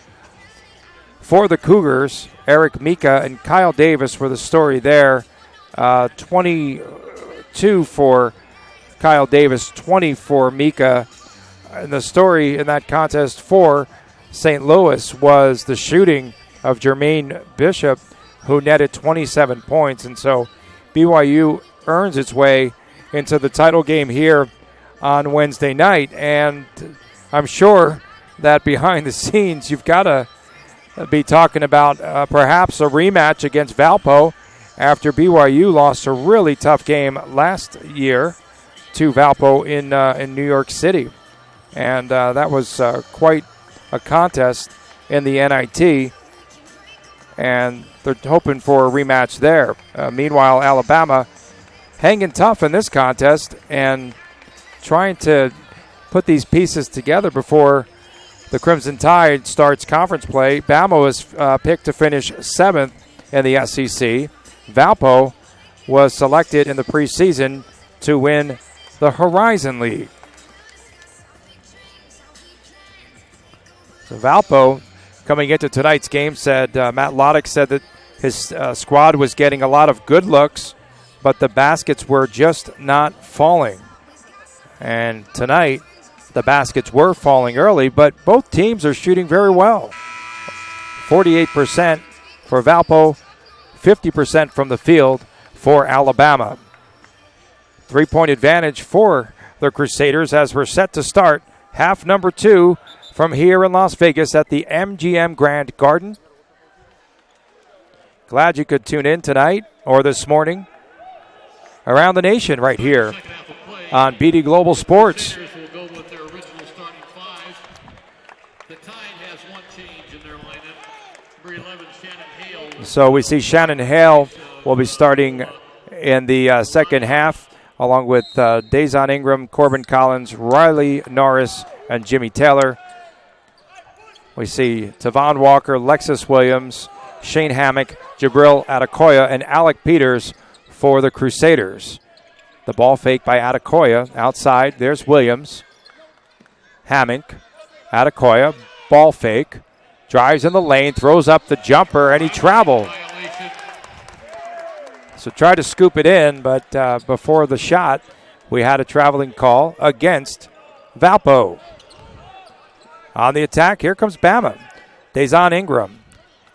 for the Cougars, Eric Mika and Kyle Davis, were the story there. 22 22 for Kyle Davis, 20 for Mika. And the story in that contest for St. Louis was the shooting of Jermaine Bishop, who netted 27 points. And so BYU earns its way into the title game here on Wednesday night. And I'm sure that behind the scenes you've got to be talking about perhaps a rematch against Valpo after BYU lost a really tough game last year to Valpo in New York City. And that was quite a contest in the NIT. And they're hoping for a rematch there. Meanwhile, Alabama hanging tough in this contest and trying to put these pieces together before the Crimson Tide starts conference play. Bama was picked to finish 7th in the SEC. Valpo was selected in the preseason to win the Horizon League. So Valpo, coming into tonight's game, said Matt Loddick said that his squad was getting a lot of good looks, but the baskets were just not falling. And tonight, the baskets were falling early, but both teams are shooting very well. 48% for Valpo, 50% from the field for Alabama. 3-point advantage for the Crusaders as we're set to start half number 2 from here in Las Vegas at the MGM Grand Garden. Glad you could tune in tonight or this morning around the nation right here on BD Global Sports. So we see Shannon Hale will be starting in the second half, along with Dazon Ingram, Corbin Collins, Riley Norris, and Jimmy Taylor. We see Tavon Walker, Lexus Williams, Shane Hammock, Jabril Adekoya, and Alec Peters for the Crusaders. The ball fake by Adekoya. Outside, there's Williams. Hammock, Adekoya, ball fake. Drives in the lane, throws up the jumper, and he traveled. So tried to scoop it in, but before the shot, we had a traveling call against Valpo. On the attack, here comes Bama. Dazon Ingram.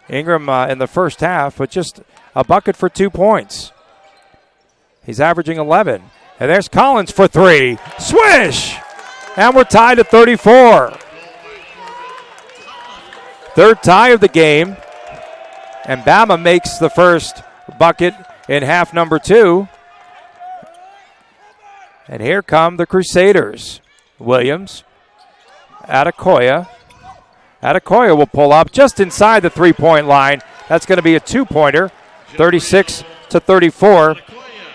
Ingram in the first half, but just a bucket for 2 points. He's averaging 11. And there's Collins for 3. Swish! And we're tied at 34. Third tie of the game. And Bama makes the first bucket in half number 2. And here come the Crusaders. Williams. Adekoya. Adekoya will pull up just inside the 3-point line. That's going to be a 2-pointer. 36-34.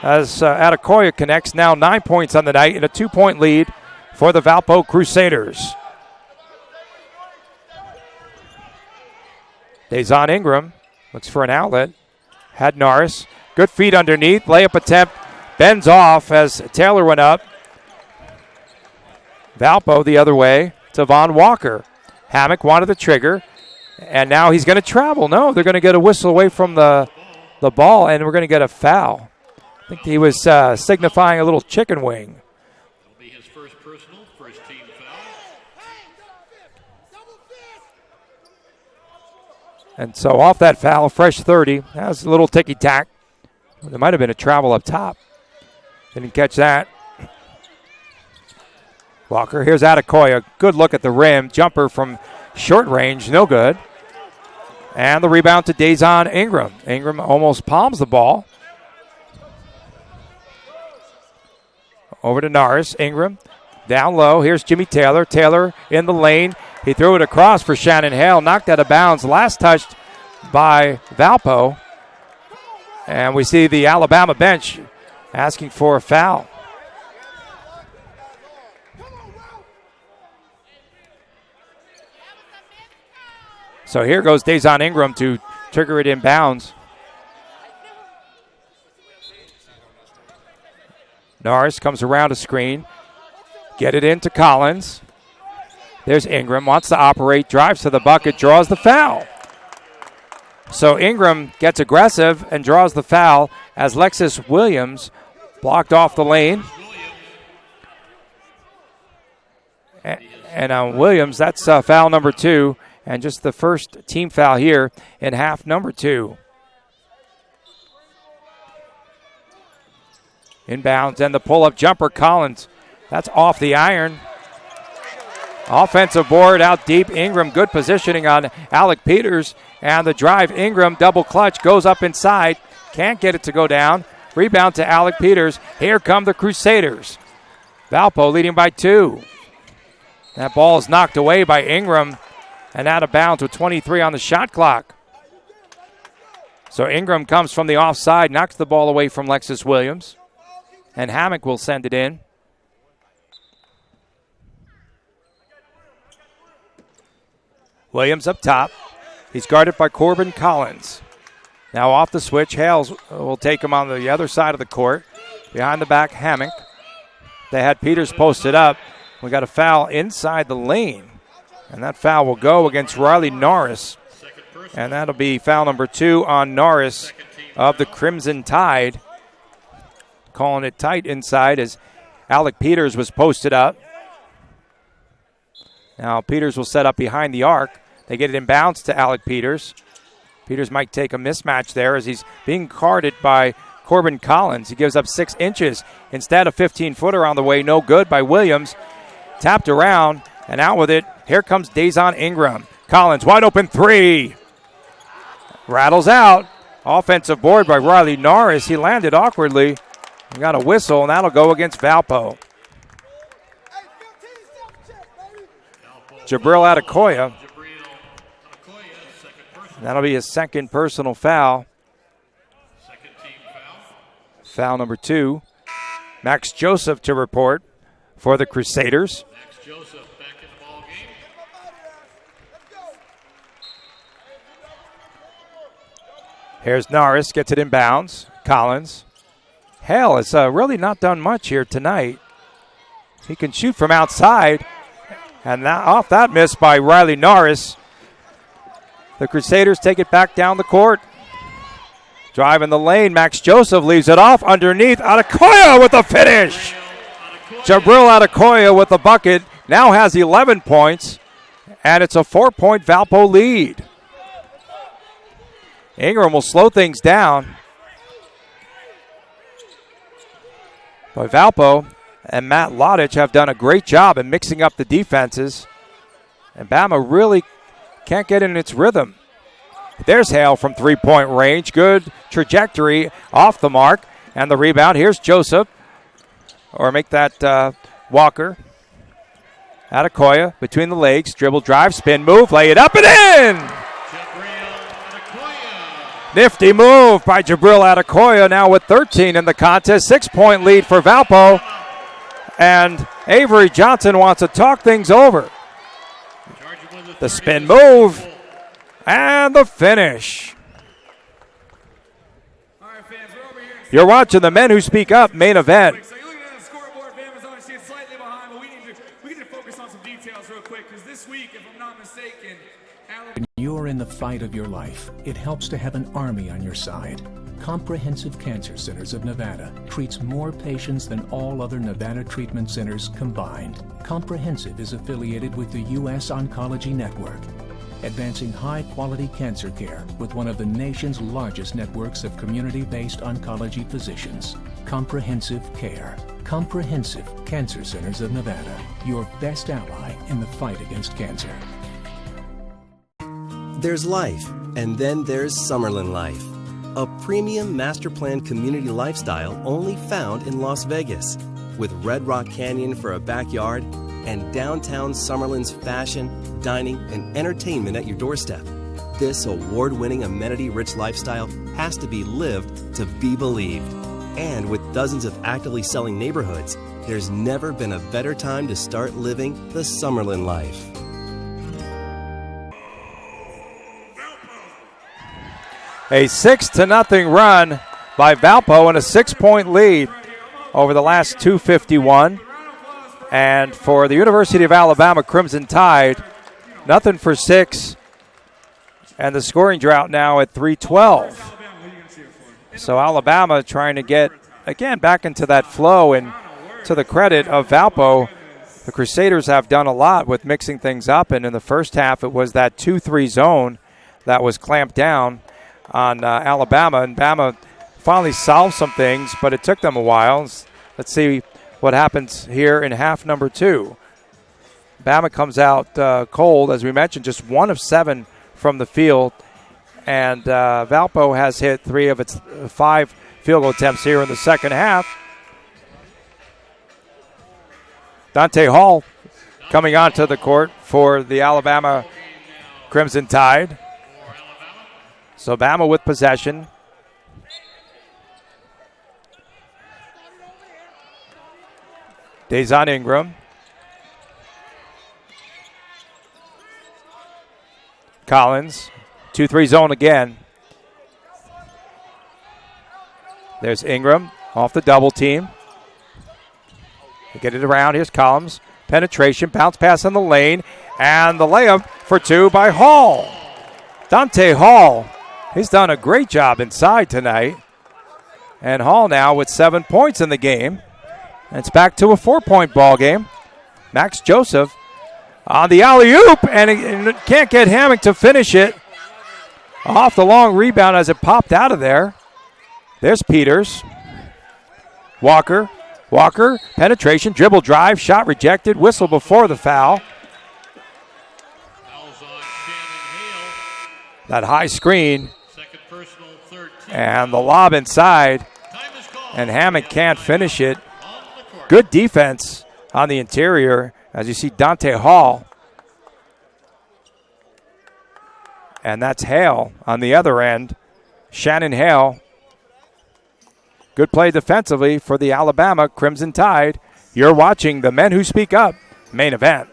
As Adekoya connects, now 9 points on the night and a 2-point lead for the Valpo Crusaders. Dazon Ingram looks for an outlet. Had Norris. Good feet underneath. Layup attempt. Bends off as Taylor went up. Valpo the other way to Von Walker. Hammock wanted the trigger. And now he's going to travel. No, they're going to get a whistle away from the ball, and we're going to get a foul. I think he was signifying a little chicken wing. It'll be his first personal, first team foul. And so off that foul, fresh 30. That was a little ticky-tack. There might have been a travel up top. Didn't catch that. Walker, here's Adekoya. Good look at the rim. Jumper from short range, no good. And the rebound to Dazon Ingram. Ingram almost palms the ball. Over to Norris. Ingram down low. Here's Jimmy Taylor. Taylor in the lane. He threw it across for Shannon Hale. Knocked out of bounds. Last touched by Valpo. And we see the Alabama bench asking for a foul. So here goes Dazon Ingram to trigger it in bounds. Norris comes around a screen. Get it into Collins. There's Ingram. Wants to operate. Drives to the bucket. Draws the foul. So Ingram gets aggressive and draws the foul as Lexus Williams Blocked off the lane. And on Williams, that's foul number 2, and just the first team foul here in half number 2. Inbounds and the pull-up jumper, Collins. That's off the iron. Offensive board out deep. Ingram, good positioning on Alec Peters. And the drive, Ingram, double clutch, goes up inside. Can't get it to go down. Rebound to Alec Peters. Here come the Crusaders. Valpo leading by 2. That ball is knocked away by Ingram and out of bounds with 23 on the shot clock. So Ingram comes from the offside, knocks the ball away from Lexus Williams. And Hammock will send it in. Williams up top. He's guarded by Corbin Collins. Now off the switch, Hales will take him on the other side of the court. Behind the back, Hammock. They had Peters posted up. We got a foul inside the lane. And that foul will go against Riley Norris. And that'll be foul number 2 on Norris of the Crimson Tide. Calling it tight inside as Alec Peters was posted up. Now Peters will set up behind the arc. They get it inbounds to Alec Peters. Peters might take a mismatch there as he's being guarded by Corbin Collins. He gives up 6 inches. Instead, a 15-footer on the way. No good by Williams. Tapped around and out with it. Here comes Dazon Ingram. Collins, wide open 3. Rattles out. Offensive board by Riley Norris. He landed awkwardly. We got a whistle, and that'll go against Valpo. Jabril Adekoya. That'll be his second personal foul. Foul number 2. Max Joseph to report for the Crusaders. Max Joseph back in the ball game. Here's Norris, gets it inbounds. Collins. Hale has really not done much here tonight. He can shoot from outside. And off that miss by Riley Norris. The Crusaders take it back down the court. Drive in the lane. Max Joseph leaves it off underneath. Adekoya with the finish. Jabril Adekoya with the bucket. Now has 11 points. And it's a 4-point Valpo lead. Ingram will slow things down. But Valpo and Matt Lodich have done a great job in mixing up the defenses. And Bama really can't get in its rhythm. There's Hale from three-point range. Good trajectory off the mark. And the rebound. Here's Joseph. Or make that Walker. Adekoya between the legs. Dribble, drive, spin, move. Lay it up and in! Nifty move by Jabril Adekoya, now with 13 in the contest. 6-point lead for Valpo. And Avery Johnson wants to talk things over. The spin move and the finish. You're watching the Men Who Speak Up main event. So you're looking at the scoreboard, Bama's obviously slightly behind, but we need to focus on some details real quick, because this week, if I'm not mistaken, When you're in the fight of your life, it helps to have an army on your side. Comprehensive Cancer Centers of Nevada treats more patients than all other Nevada treatment centers combined. Comprehensive is affiliated with the U.S. Oncology Network, advancing high-quality cancer care with one of the nation's largest networks of community-based oncology physicians. Comprehensive Care. Comprehensive Cancer Centers of Nevada, your best ally in the fight against cancer. There's life, and then there's Summerlin Life, a premium master plan community lifestyle only found in Las Vegas, with Red Rock Canyon for a backyard and downtown Summerlin's fashion, dining, and entertainment at your doorstep. This award-winning amenity-rich lifestyle has to be lived to be believed. And with dozens of actively selling neighborhoods, there's never been a better time to start living the Summerlin life. A 6-0 run by Valpo and a 6-point lead over the last 2:51. And for the University of Alabama Crimson Tide, nothing for 6. And the scoring drought now at 3:12. So Alabama trying to get again, back into that flow, and to the credit of Valpo, the Crusaders have done a lot with mixing things up, and in the first half it was that 2-3 zone that was clamped down on Alabama, and Bama finally solved some things, but it took them a while. Let's see what happens here in half number 2. Bama comes out cold, as we mentioned, just 1 of 7 from the field, and Valpo has hit 3 of its 5 field goal attempts here in the second half. Dante Hall coming onto the court for the Alabama Crimson Tide. So Bama with possession. Dazon Ingram. Collins, 2-3 zone again. There's Ingram off the double team. They get it around. Here's Collins. Penetration, bounce pass in the lane, and the layup for 2 by Hall. Dante Hall, he's done a great job inside tonight. And Hall now with 7 points in the game. And it's back to a 4-point ball game. Max Joseph on the alley-oop, and can't get Hammock to finish it. Off the long rebound as it popped out of there. There's Peters. Walker, penetration, dribble drive, shot rejected, whistle before the foul. That high screen, and the lob inside, and Hammock can't finish it. Good defense on the interior, as you see Dante Hall. And that's Hale on the other end. Shannon Hale. Good play defensively for the Alabama Crimson Tide. You're watching the Men Who Speak Up main event.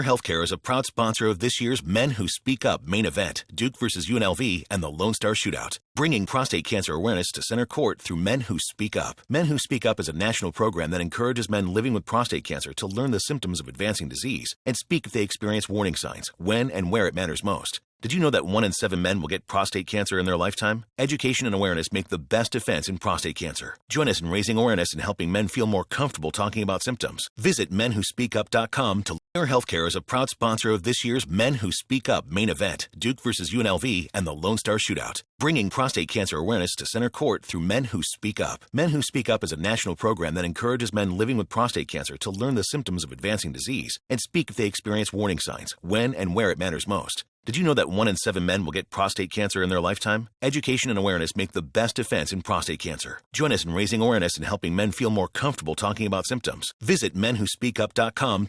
Healthcare is a proud sponsor of this year's Men Who Speak Up main event, Duke versus UNLV and the Lone Star Shootout, bringing prostate cancer awareness to center court through Men Who Speak Up. Men Who Speak Up is a national program that encourages men living with prostate cancer to learn the symptoms of advancing disease and speak if they experience warning signs, when and where it matters most. Did you know that 1 in 7 men will get prostate cancer in their lifetime? Education and awareness make the best defense in prostate cancer. Join us in raising awareness and helping men feel more comfortable talking about symptoms. Visit menwhospeakup.com to learn. Healthcare is a proud sponsor of this year's Men Who Speak Up main event, Duke versus UNLV and the Lone Star Shootout, bringing prostate cancer awareness to center court through Men Who Speak Up. Men Who Speak Up is a national program that encourages men living with prostate cancer to learn the symptoms of advancing disease and speak if they experience warning signs, when and where it matters most. Did you know that 1 in 7 men will get prostate cancer in their lifetime? Education and awareness make the best defense in prostate cancer. Join us in raising awareness and helping men feel more comfortable talking about symptoms. Visit menwhospeakup.com.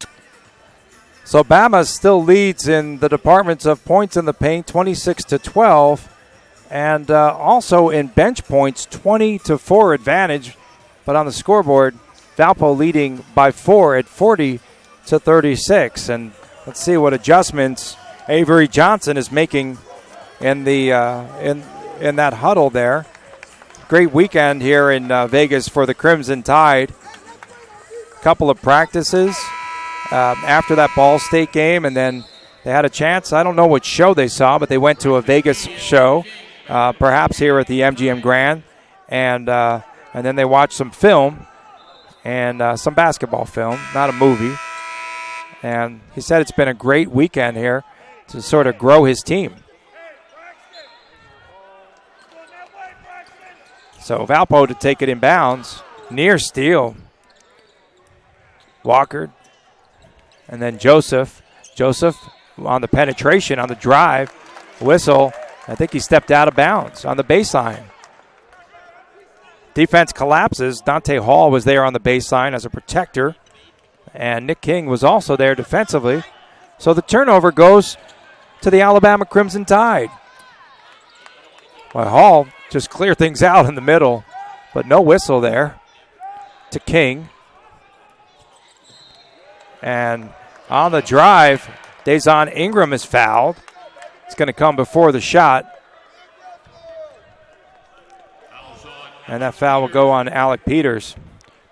So Bama still leads in the departments of points in the paint, 26-12, and also in bench points, 20-4 advantage. But on the scoreboard, Valpo leading by 4 at 40-36. And let's see what adjustments Avery Johnson is making in the in that huddle there. Great weekend here in Vegas for the Crimson Tide. Couple of practices after that Ball State game, and then they had a chance. I don't know what show they saw, but they went to a Vegas show, perhaps here at the MGM Grand, and then they watched some film and some basketball film, not a movie. And he said it's been a great weekend here to sort of grow his team. So Valpo to take it in bounds. Near steal. Walker. And then Joseph. Joseph on the penetration, on the drive. Whistle. I think he stepped out of bounds on the baseline. Defense collapses. Dante Hall was there on the baseline as a protector. And Nick King was also there defensively. So the turnover goes to the Alabama Crimson Tide. Well, Hall just cleared things out in the middle, but no whistle there to King. And on the drive, Dazon Ingram is fouled. It's going to come before the shot. And that foul will go on Alec Peters.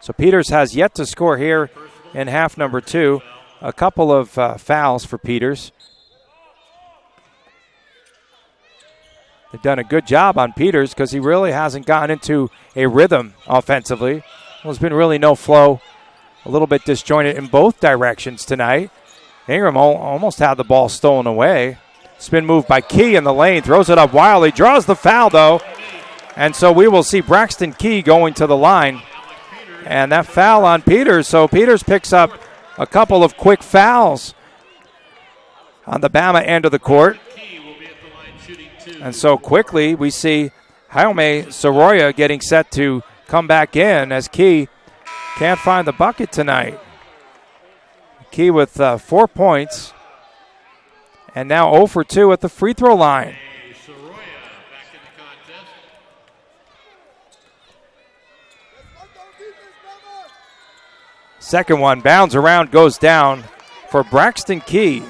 So Peters has yet to score here in half number 2. A couple of fouls for Peters. They've done a good job on Peters because he really hasn't gotten into a rhythm offensively. Well, there's been really no flow. A little bit disjointed in both directions tonight. Ingram almost had the ball stolen away. Spin move by Key in the lane. Throws it up wildly. Draws the foul, though. And so we will see Braxton Key going to the line. And that foul on Peters. So Peters picks up a couple of quick fouls on the Bama end of the court. And so quickly we see Jaime Soroya getting set to come back in as Key can't find the bucket tonight. Key with 4 points. And now 0 for 2 at the free throw line. Second one, bounds around, goes down for Braxton Key.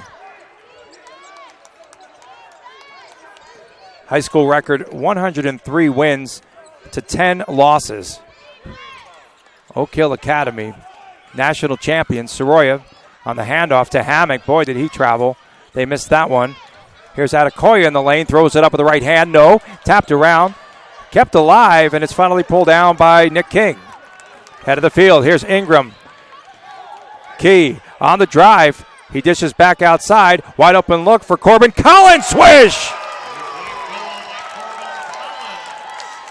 High school record 103 wins to 10 losses. Oak Hill Academy, national champion. Soroya on the handoff to Hammock. Boy, did he travel. They missed that one. Here's Adekoya in the lane, throws it up with the right hand. No, tapped around, kept alive, and it's finally pulled down by Nick King. Head of the field, here's Ingram. Key on the drive. He dishes back outside. Wide open look for Corbin Collins. Swish!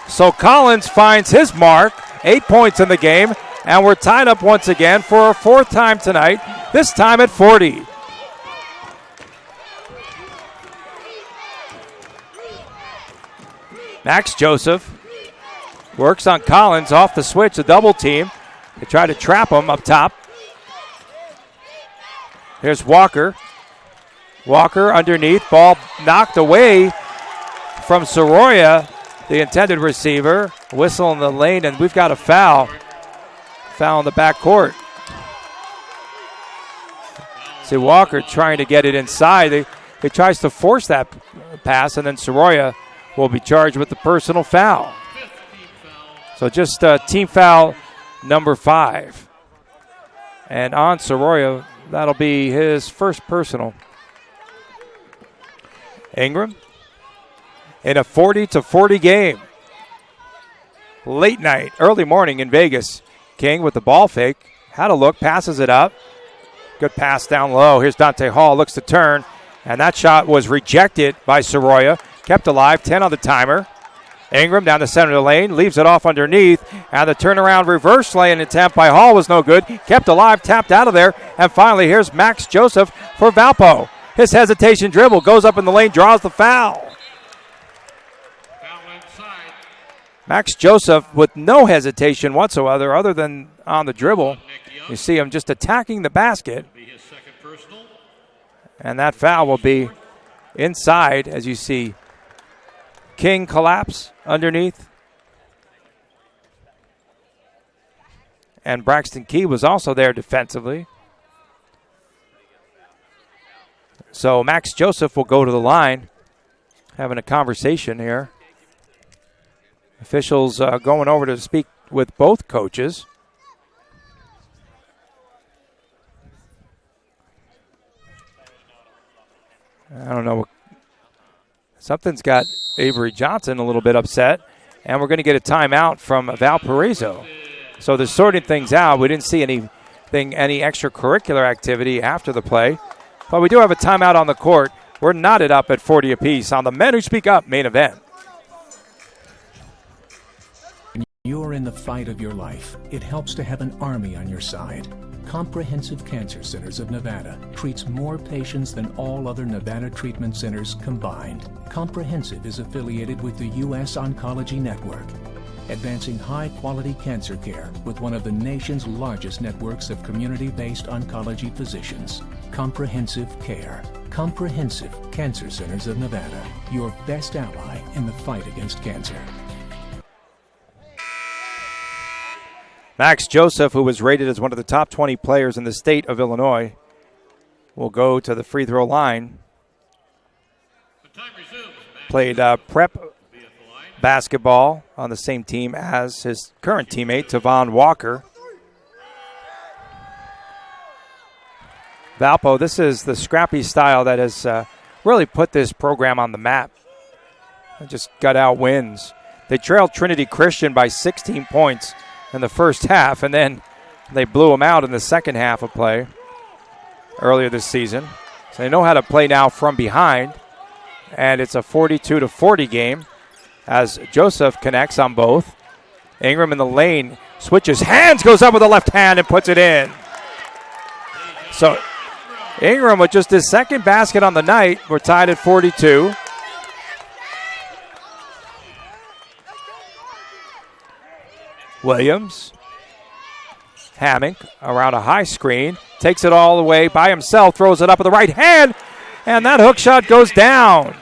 So Collins finds his mark. 8 points in the game. And we're tied up once again for a fourth time tonight. This time at 40. Max Joseph works on Collins off the switch, a double team. They try to trap him up top. Here's Walker. Walker underneath. Ball knocked away from Soroya, the intended receiver. Whistle in the lane, and we've got a foul. Foul in the backcourt. See Walker trying to get it inside. He tries to force that pass, and then Soroya will be charged with the personal foul. So just team foul number 5. And on Soroya, that'll be his first personal. Ingram in a 40-40 game. Late night, early morning in Vegas. King with the ball fake. Had a look, passes it up. Good pass down low. Here's Dante Hall, looks to turn. And that shot was rejected by Soroya. Kept alive, 10 on the timer. Ingram down the center of the lane, leaves it off underneath, and the turnaround reverse lane attempt by Hall was no good. Kept alive, tapped out of there, and finally here's Max Joseph for Valpo. His hesitation dribble goes up in the lane, draws the foul. Max Joseph with no hesitation whatsoever other than on the dribble. You see him just attacking the basket. And that foul will be inside as you see King collapse underneath. And Braxton Key was also there defensively. So Max Joseph will go to the line, having a conversation here. Officials going over to speak with both coaches. I don't know. Something's got Avery Johnson a little bit upset, and we're going to get a timeout from Valparaiso. So they're sorting things out. We didn't see any extracurricular activity after the play, but we do have a timeout on the court. We're knotted up at 40 apiece on the Men Who Speak Up main event. You're in the fight of your life. It helps to have an army on your side. Comprehensive Cancer Centers of Nevada treats more patients than all other Nevada treatment centers combined. Comprehensive is affiliated with the U.S. Oncology Network, advancing high-quality cancer care with one of the nation's largest networks of community-based oncology physicians. Comprehensive Care. Comprehensive Cancer Centers of Nevada, your best ally in the fight against cancer. Max Joseph, who was rated as one of the top 20 players in the state of Illinois, will go to the free throw line. Played prep basketball on the same team as his current teammate, Tavon Walker. Valpo, this is the scrappy style that has really put this program on the map. just got out wins. They trailed Trinity Christian by 16 points in the first half, and then they blew them out in the second half of play earlier this season. So they know how to play now from behind, and it's a 42-40 game as Joseph connects on both. Ingram in the lane, switches hands, goes up with the left hand and puts it in. So Ingram with just his second basket on the night. We're tied at 42. Williams. Hammock around a high screen. Takes it all the way by himself. Throws it up with the right hand. And that hook shot goes down.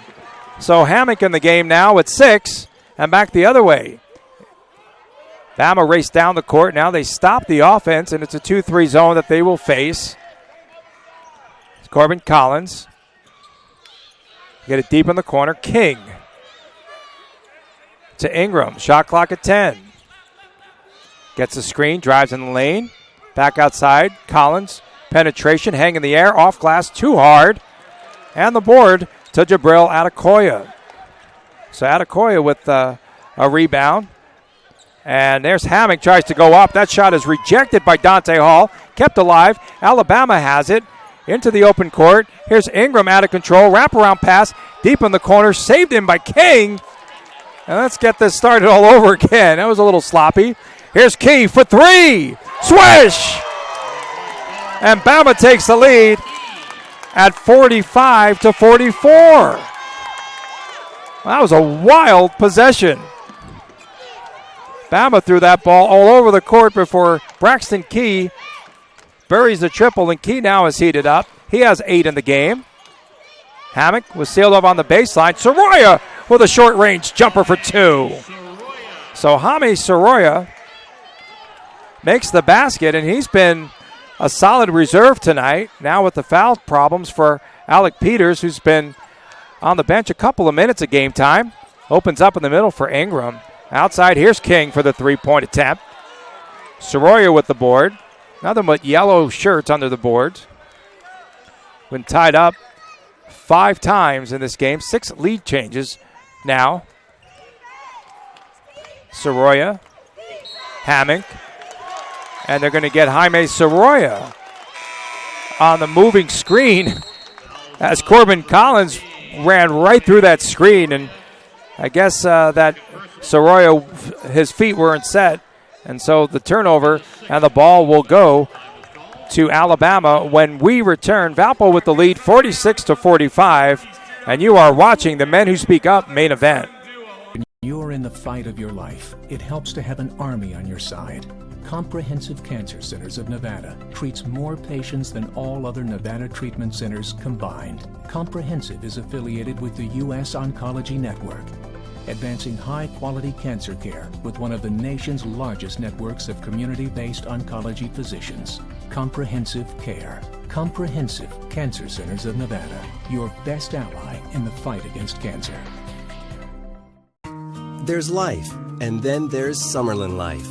So Hammock in the game now at 6. And back the other way. Bama raced down the court. Now they stop the offense. And it's a 2-3 zone that they will face. It's Corbin Collins. Get it deep in the corner. King. To Ingram. Shot clock at 10. Gets the screen, drives in the lane. Back outside, Collins. Penetration, hang in the air, off glass, too hard. And the board to Jabril Adekoya. So Adekoya with a rebound. And there's Hammock, tries to go up. That shot is rejected by Dante Hall. Kept alive. Alabama has it into the open court. Here's Ingram out of control. Wraparound pass, deep in the corner. Saved in by King. And let's get this started all over again. That was a little sloppy. Here's Key for 3. Swish! And Bama takes the lead at 45-44. That was a wild possession. Bama threw that ball all over the court before Braxton Key buries the triple, and Key now is heated up. He has 8 in the game. Hammock was sealed up on the baseline. Soroya with a short-range jumper for 2. So Hami Soroya makes the basket, and he's been a solid reserve tonight. Now with the foul problems for Alec Peters, who's been on the bench a couple of minutes of game time. Opens up in the middle for Ingram. Outside, here's King for the three-point attempt. Soroya with the board. Nothing but yellow shirts under the boards. Been tied up 5 times in this game. 6 lead changes now. Soroya. Hammock. And they're going to get Jaime Soroya on the moving screen as Corbin Collins ran right through that screen. And I guess that Soroya, his feet weren't set. And so the turnover and the ball will go to Alabama when we return. Valpo with the lead 46-45. And you are watching the Men Who Speak Up main event. When you're in the fight of your life, it helps to have an army on your side. Comprehensive Cancer Centers of Nevada treats more patients than all other Nevada treatment centers combined. Comprehensive is affiliated with the U.S. Oncology Network, advancing high-quality cancer care with one of the nation's largest networks of community-based oncology physicians. Comprehensive Care. Comprehensive Cancer Centers of Nevada, your best ally in the fight against cancer. There's life, and then there's Summerlin Life,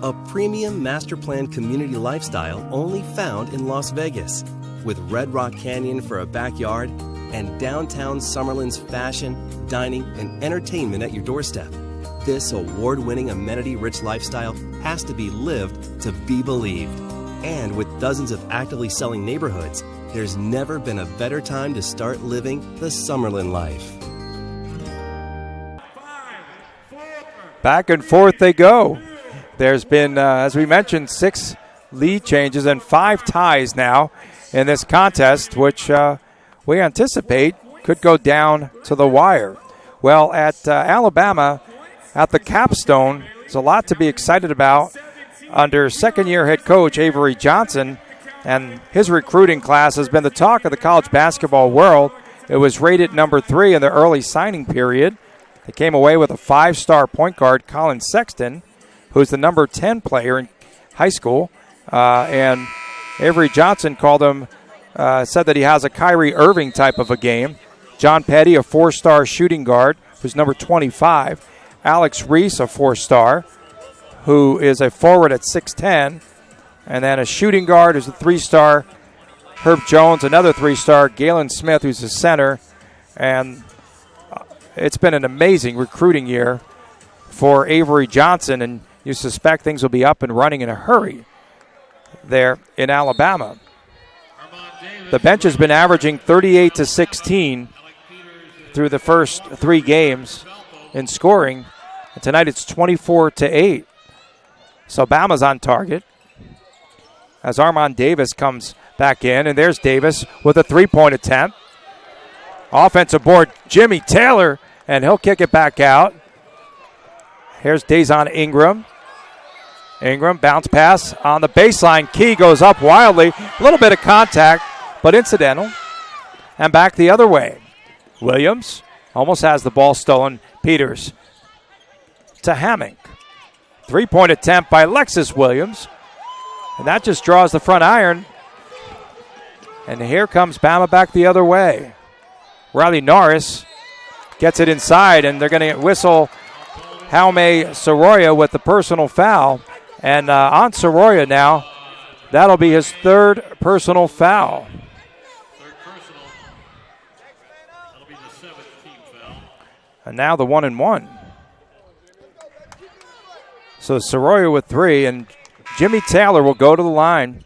a premium master plan community lifestyle only found in Las Vegas, with Red Rock Canyon for a backyard and downtown Summerlin's fashion, dining, and entertainment at your doorstep. This award-winning amenity-rich lifestyle has to be lived to be believed. And with dozens of actively selling neighborhoods, there's never been a better time to start living the Summerlin life. Back and forth they go. There's been, as we mentioned, 6 lead changes and 5 ties now in this contest, which we anticipate could go down to the wire. Well, at Alabama, at the capstone, there's a lot to be excited about under second-year head coach Avery Johnson, and his recruiting class has been the talk of the college basketball world. It was rated number 3 in the early signing period. They came away with a 5-star point guard, Colin Sexton, who's the number 10 player in high school. And Avery Johnson called him, said that he has a Kyrie Irving type of a game. John Petty, a 4-star shooting guard, who's number 25. Alex Reese, a 4-star, who is a forward at 6'10". And then a shooting guard who's a 3-star. Herb Jones, another 3-star. Galen Smith, who's a center. And it's been an amazing recruiting year for Avery Johnson, and you suspect things will be up and running in a hurry there in Alabama. The bench has been averaging 38 to 16 through the first 3 games in scoring. And tonight it's 24 to 8. So Bama's on target as Armand Davis comes back in. And there's Davis with a 3-point attempt. Offensive board, Jimmy Taylor, and he'll kick it back out. Here's Dazon Ingram. Ingram, bounce pass on the baseline. Key goes up wildly. A little bit of contact, but incidental. And back the other way. Williams almost has the ball stolen. Peters to Hammock. 3-point attempt by Lexus Williams. And that just draws the front iron. And here comes Bama back the other way. Riley Norris gets it inside, and they're going to whistle Jaume Soroya with the personal foul. And on Soroya now, that'll be his 3rd personal foul. That'll be the 7th team foul. And now the 1-and-1. So Soroya with 3, and Jimmy Taylor will go to the line.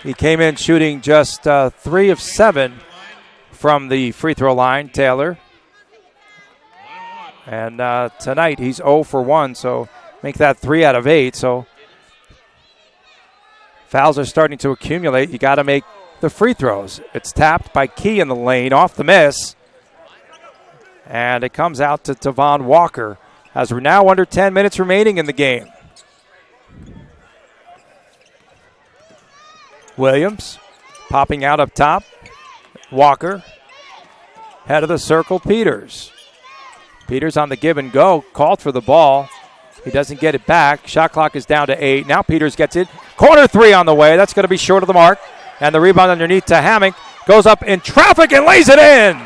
He came in shooting just 3 of 7 from the free throw line, Taylor. And tonight he's 0 for 1, so make that 3 out of 8. So fouls are starting to accumulate. You got to make the free throws. It's tapped by Key in the lane, off the miss. And it comes out to Tavon Walker as we're now under 10 minutes remaining in the game. Williams popping out up top. Walker. Head of the circle, Peters. Peters on the give and go. Called for the ball. He doesn't get it back. Shot clock is down to 8. Now Peters gets it. Corner 3 on the way. That's going to be short of the mark. And the rebound underneath to Hammock. Goes up in traffic and lays it in.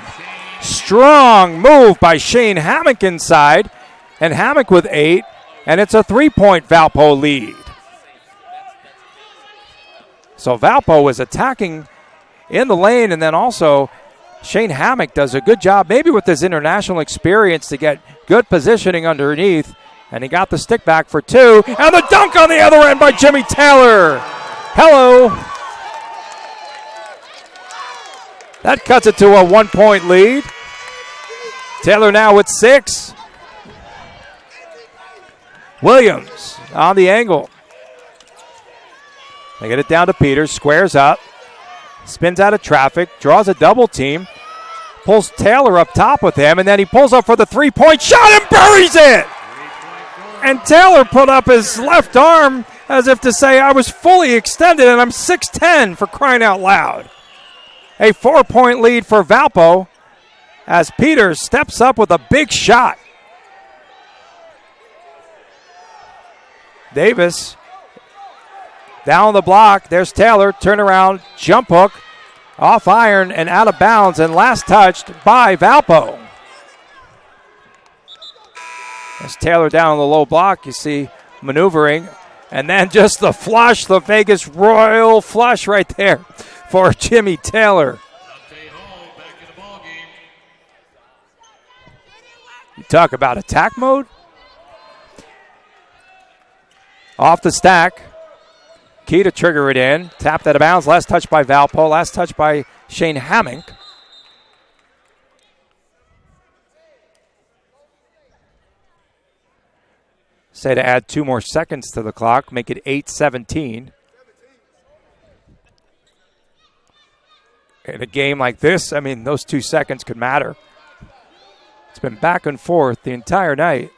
Strong move by Shane Hammock inside. And Hammock with 8. And it's a 3-point Valpo lead. So Valpo is attacking in the lane, and then also Shane Hammock does a good job, maybe with his international experience, to get good positioning underneath. And he got the stick back for 2. And the dunk on the other end by Jimmy Taylor. Hello. That cuts it to a 1-point lead. Taylor now with 6. Williams on the angle. They get it down to Peters, squares up, spins out of traffic, draws a double team, pulls Taylor up top with him, and then he pulls up for the 3-point shot and buries it! And Taylor put up his left arm as if to say, I was fully extended and I'm 6'10", for crying out loud. A 4-point lead for Valpo as Peters steps up with a big shot. Davis down the block. There's Taylor. Turnaround, jump hook, off iron and out of bounds, and last touched by Valpo. There's Taylor down the low block. You see maneuvering. And then just the flush, the Vegas Royal flush right there for Jimmy Taylor. You talk about attack mode. Off the stack. Key to trigger it in. Tapped out of bounds. Last touch by Valpo. Last touch by Shane Hammock. Say to add 2 more seconds to the clock. Make it 8:17. In a game like this, I mean, those 2 seconds could matter. It's been back and forth the entire night.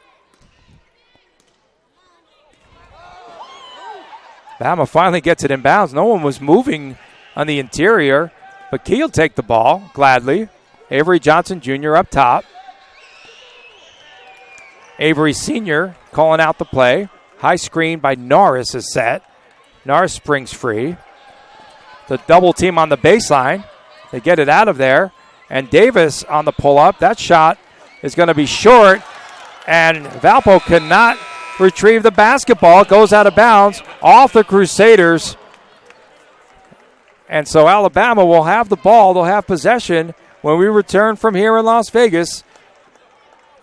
Bama finally gets it in bounds. No one was moving on the interior, but Key will take the ball gladly. Avery Johnson Jr. up top. Avery Sr. calling out the play. High screen by Norris is set. Norris springs free. The double team on the baseline. They get it out of there. And Davis on the pull-up. That shot is going to be short. And Valpo cannot retrieve the basketball. It goes out of bounds off the Crusaders. And so Alabama will have the ball. They'll have possession when we return from here in Las Vegas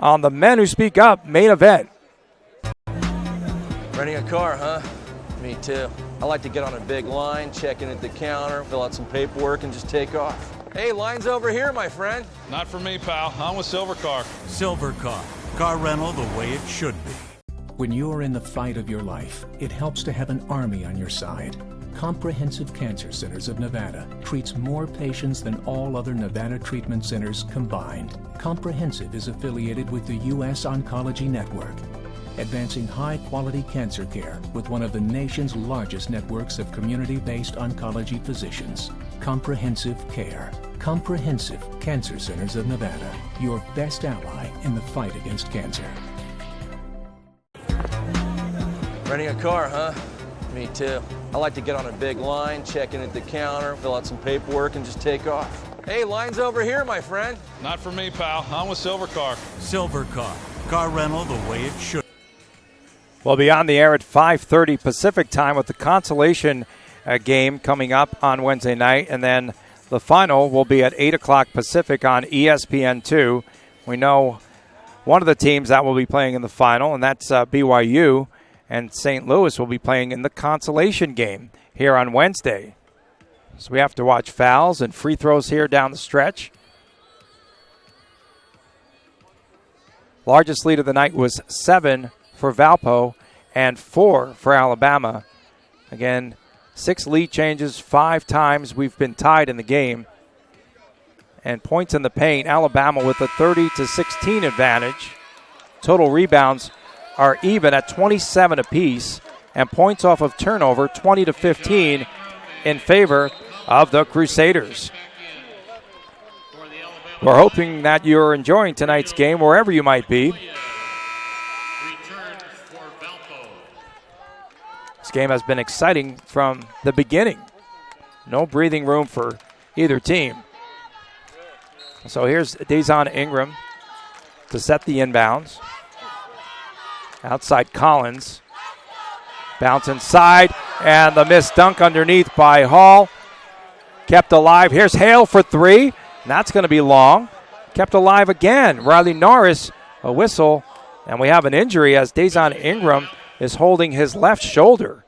on the Men Who Speak Up main event. Renting a car, huh? Me too. I like to get on a big line, check in at the counter, fill out some paperwork, and just take off. Hey, line's over here, my friend. Not for me, pal. I'm with Silver Car. Silver Car. Car rental the way it should be. When you're in the fight of your life, it helps to have an army on your side. Comprehensive Cancer Centers of Nevada treats more patients than all other Nevada treatment centers combined. Comprehensive is affiliated with the U.S. Oncology Network, advancing high-quality cancer care with one of the nation's largest networks of community-based oncology physicians. Comprehensive Care. Comprehensive Cancer Centers of Nevada, your best ally in the fight against cancer. Renting a car, huh? Me too. I like to get on a big line, check in at the counter, fill out some paperwork, and just take off. Hey, line's over here, my friend. Not for me, pal. I'm with Silver Car. Silver Car. Car rental the way it should. We'll be on the air at 5:30 Pacific time with the consolation game coming up on Wednesday night. And then the final will be at 8 o'clock Pacific on ESPN2. We know one of the teams that will be playing in the final, and that's BYU. And St. Louis will be playing in the consolation game here on Wednesday. So we have to watch fouls and free throws here down the stretch. Largest lead of the night was 7 for Valpo and 4 for Alabama. Again, 6 lead changes, 5 times we've been tied in the game. And points in the paint, Alabama with a 30-16 advantage. Total rebounds are even at 27 apiece, and points off of turnover 20-15 in favor of the Crusaders. We're hoping that you're enjoying tonight's game wherever you might be. This game has been exciting from the beginning. No breathing room for either team. So here's Dazon Ingram to set the inbounds. Outside Collins. Bounce inside, and the missed dunk underneath by Hall. Kept alive. Here's Hale for 3, and that's going to be long. Kept alive again. Riley Norris, a whistle, and we have an injury as Dazon Ingram is holding his left shoulder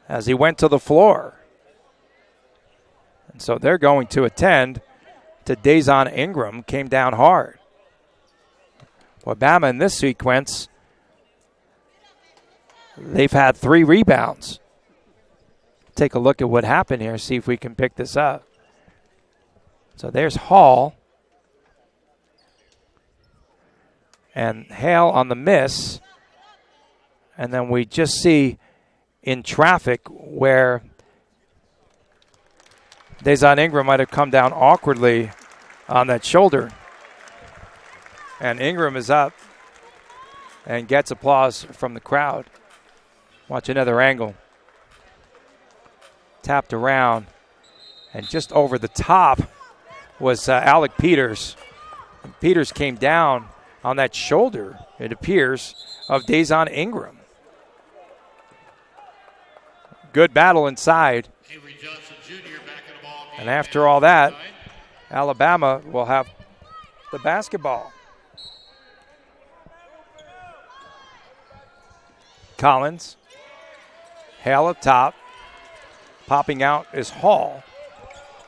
as he went to the floor. And so they're going to attend to Dazon Ingram. Came down hard. Alabama in this sequence, they've had 3 rebounds. Take a look at what happened here, see if we can pick this up. So there's Hall. And Hale on the miss. And then we just see in traffic where Dazon Ingram might have come down awkwardly on that shoulder. And Ingram is up and gets applause from the crowd. Watch another angle. Tapped around, and just over the top was Alec Peters. Peters came down on that shoulder, it appears, of Dazon Ingram. Good battle inside. And after all that, Alabama will have the basketball. Collins. Hale up top. Popping out is Hall.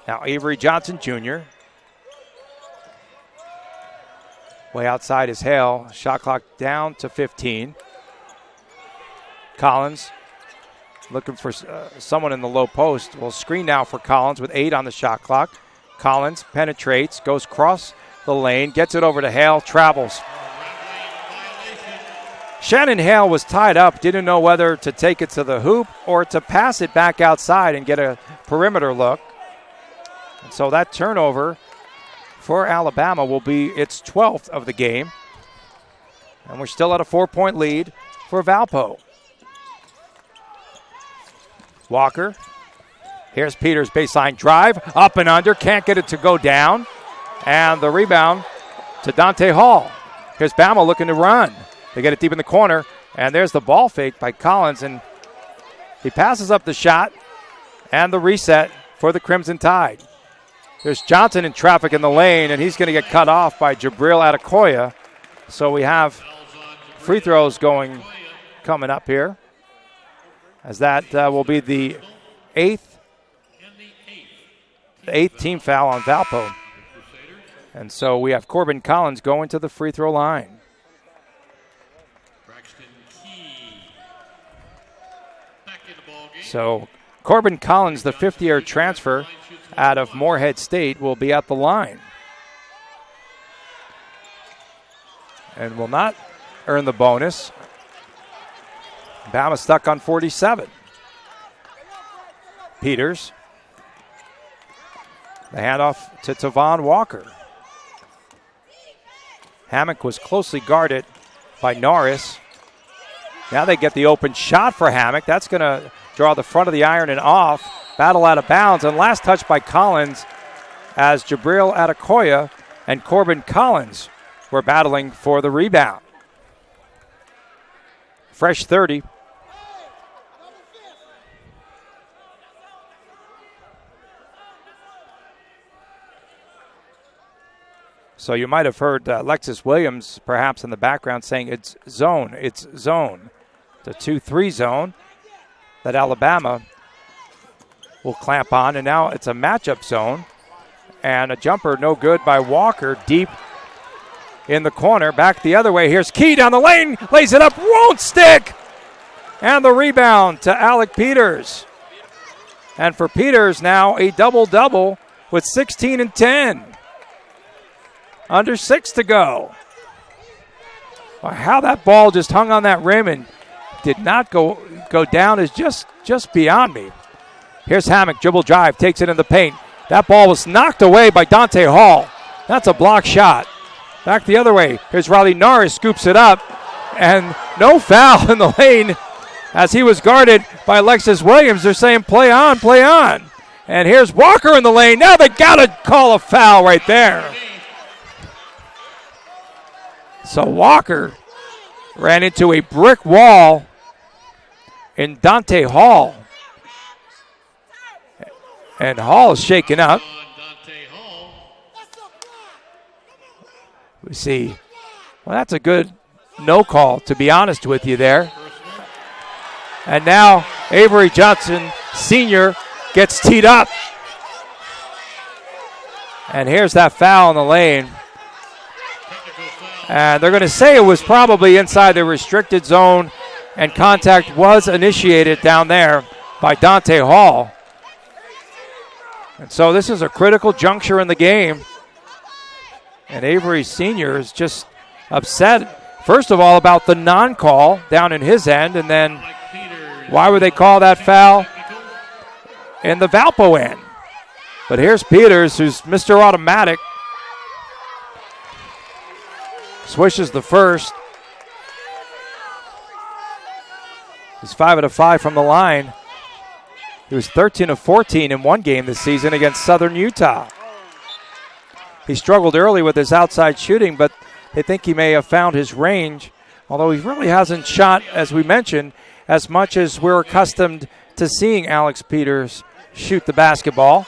Now Avery Johnson Jr. Way outside is Hale. Shot clock down to 15. Collins looking for someone in the low post. Will screen now for Collins with 8 on the shot clock. Collins penetrates, goes across the lane, gets it over to Hale, travels. Shannon Hale was tied up, didn't know whether to take it to the hoop or to pass it back outside and get a perimeter look. And so that turnover for Alabama will be its 12th of the game. And we're still at a 4-point lead for Valpo. Walker. Here's Peters, baseline drive, up and under, can't get it to go down. And the rebound to Dante Hall. Here's Bama looking to run. They get it deep in the corner, and there's the ball fake by Collins, and he passes up the shot and the reset for the Crimson Tide. There's Johnson in traffic in the lane, and he's going to get cut off by Jabril Adekoya. So we have free throws coming up here, as that will be the eighth team foul on Valpo. And so we have Corbin Collins going to the free throw line. So Corbin Collins, the fifth-year transfer out of Morehead State, will be at the line and will not earn the bonus. Bama stuck on 47. Peters. The handoff to Tavon Walker. Hammock was closely guarded by Norris. Now they get the open shot for Hammock. That's going to draw the front of the iron and off. Battle out of bounds. And last touch by Collins as Jabril Adekoya and Corbin Collins were battling for the rebound. Fresh 30. So you might have heard Alexis Williams perhaps in the background saying it's zone. It's zone. The 2-3 zone that Alabama will clamp on. And now it's a matchup zone. And a jumper no good by Walker deep in the corner. Back the other way. Here's Key down the lane. Lays it up. Won't stick. And the rebound to Alec Peters. And for Peters now a double-double with 16 and 10. Under 6 to go. Well, how that ball just hung on that rim and did not go down is just beyond me. Here's Hammock, dribble drive, takes it in the paint. That ball was knocked away by Dante Hall. That's a block shot. Back the other way. Here's Riley Norris, scoops it up. And no foul in the lane as he was guarded by Alexis Williams. They're saying play on, play on. And here's Walker in the lane. Now they got to call a foul right there. So Walker ran into a brick wall in Dante Hall. And Hall is shaken up. We see, well, that's a good no call, to be honest with you there. And now Avery Johnson, Sr., gets teed up. And here's that foul in the lane. And they're going to say it was probably inside the restricted zone, and contact was initiated down there by Dante Hall. And so this is a critical juncture in the game. And Avery Sr. is just upset, first of all, about the non-call down in his end, and then why would they call that foul in the Valpo end? But here's Peters, who's Mr. Automatic. Swishes the first. He's 5 out of 5 from the line. He was 13 of 14 in one game this season against Southern Utah. He struggled early with his outside shooting, but they think he may have found his range, although he really hasn't shot, as we mentioned, as much as we're accustomed to seeing Alex Peters shoot the basketball.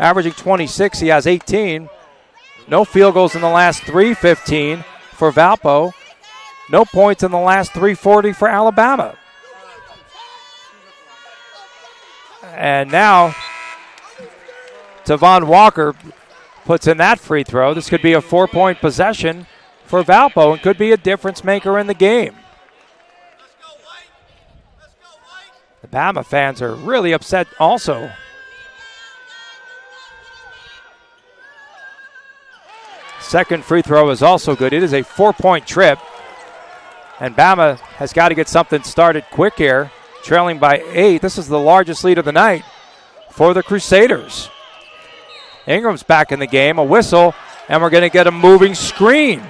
Averaging 26, he has 18. No field goals in the last 3-15 for Valpo. No points in the last 3:40 for Alabama. And now Tavon Walker puts in that free throw. This could be a 4-point possession for Valpo and could be a difference maker in the game. The Bama fans are really upset also. Second free throw is also good. It is a 4-point trip. And Bama has got to get something started quick here. Trailing by 8. This is the largest lead of the night for the Crusaders. Ingram's back in the game. A whistle, and we're going to get a moving screen.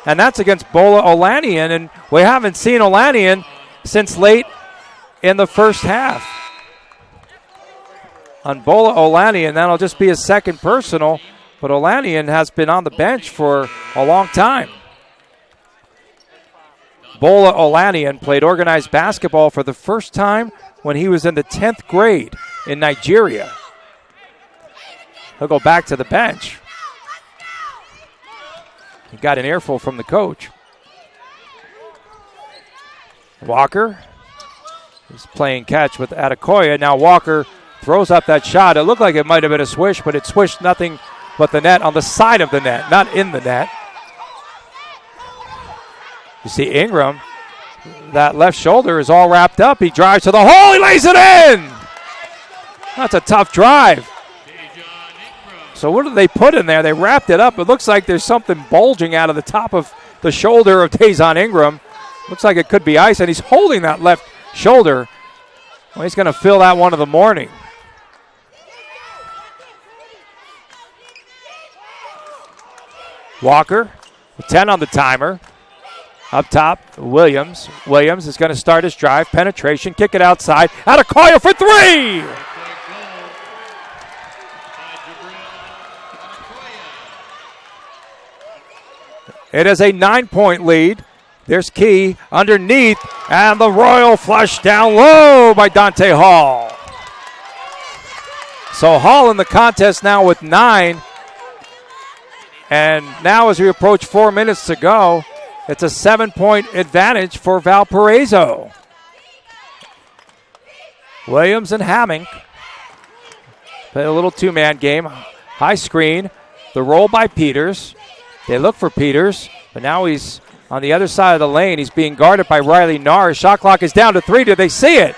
And that's against Bola Olanian. And we haven't seen Olanian since late in the first half. On Bola Olanian, that'll just be his second personal. But Olanian has been on the bench for a long time. Bola Olanian played organized basketball for the first time when he was in the 10th grade in Nigeria. he'll go back to the bench. He got an earful from the coach. Walker is playing catch with Adekoya. Now Walker throws up that shot. It looked like it might have been a swish, but it swished nothing but the net, on the side of the net, not in the net. You see Ingram, that left shoulder is all wrapped up. He drives to the hole. He lays it in. That's a tough drive. So what did they put in there? They wrapped it up. It looks like there's something bulging out of the top of the shoulder of Dejon Ingram. Looks like it could be ice, and he's holding that left shoulder. Well, he's going to fill that one in the morning. Walker with 10 on the timer. Up top, Williams. Williams is going to start his drive. Penetration, kick it outside. Adekoya for three! It is a 9-point lead. There's Key underneath, and the royal flush down low by Dante Hall. So Hall in the contest now with 9. And now as we approach 4 minutes to go, it's a 7-point advantage for Valparaiso. Williams and Hammock play a little two-man game. High screen, the roll by Peters. They look for Peters, but now he's on the other side of the lane. He's being guarded by Riley Norris. Shot clock is down to 3. Do they see it?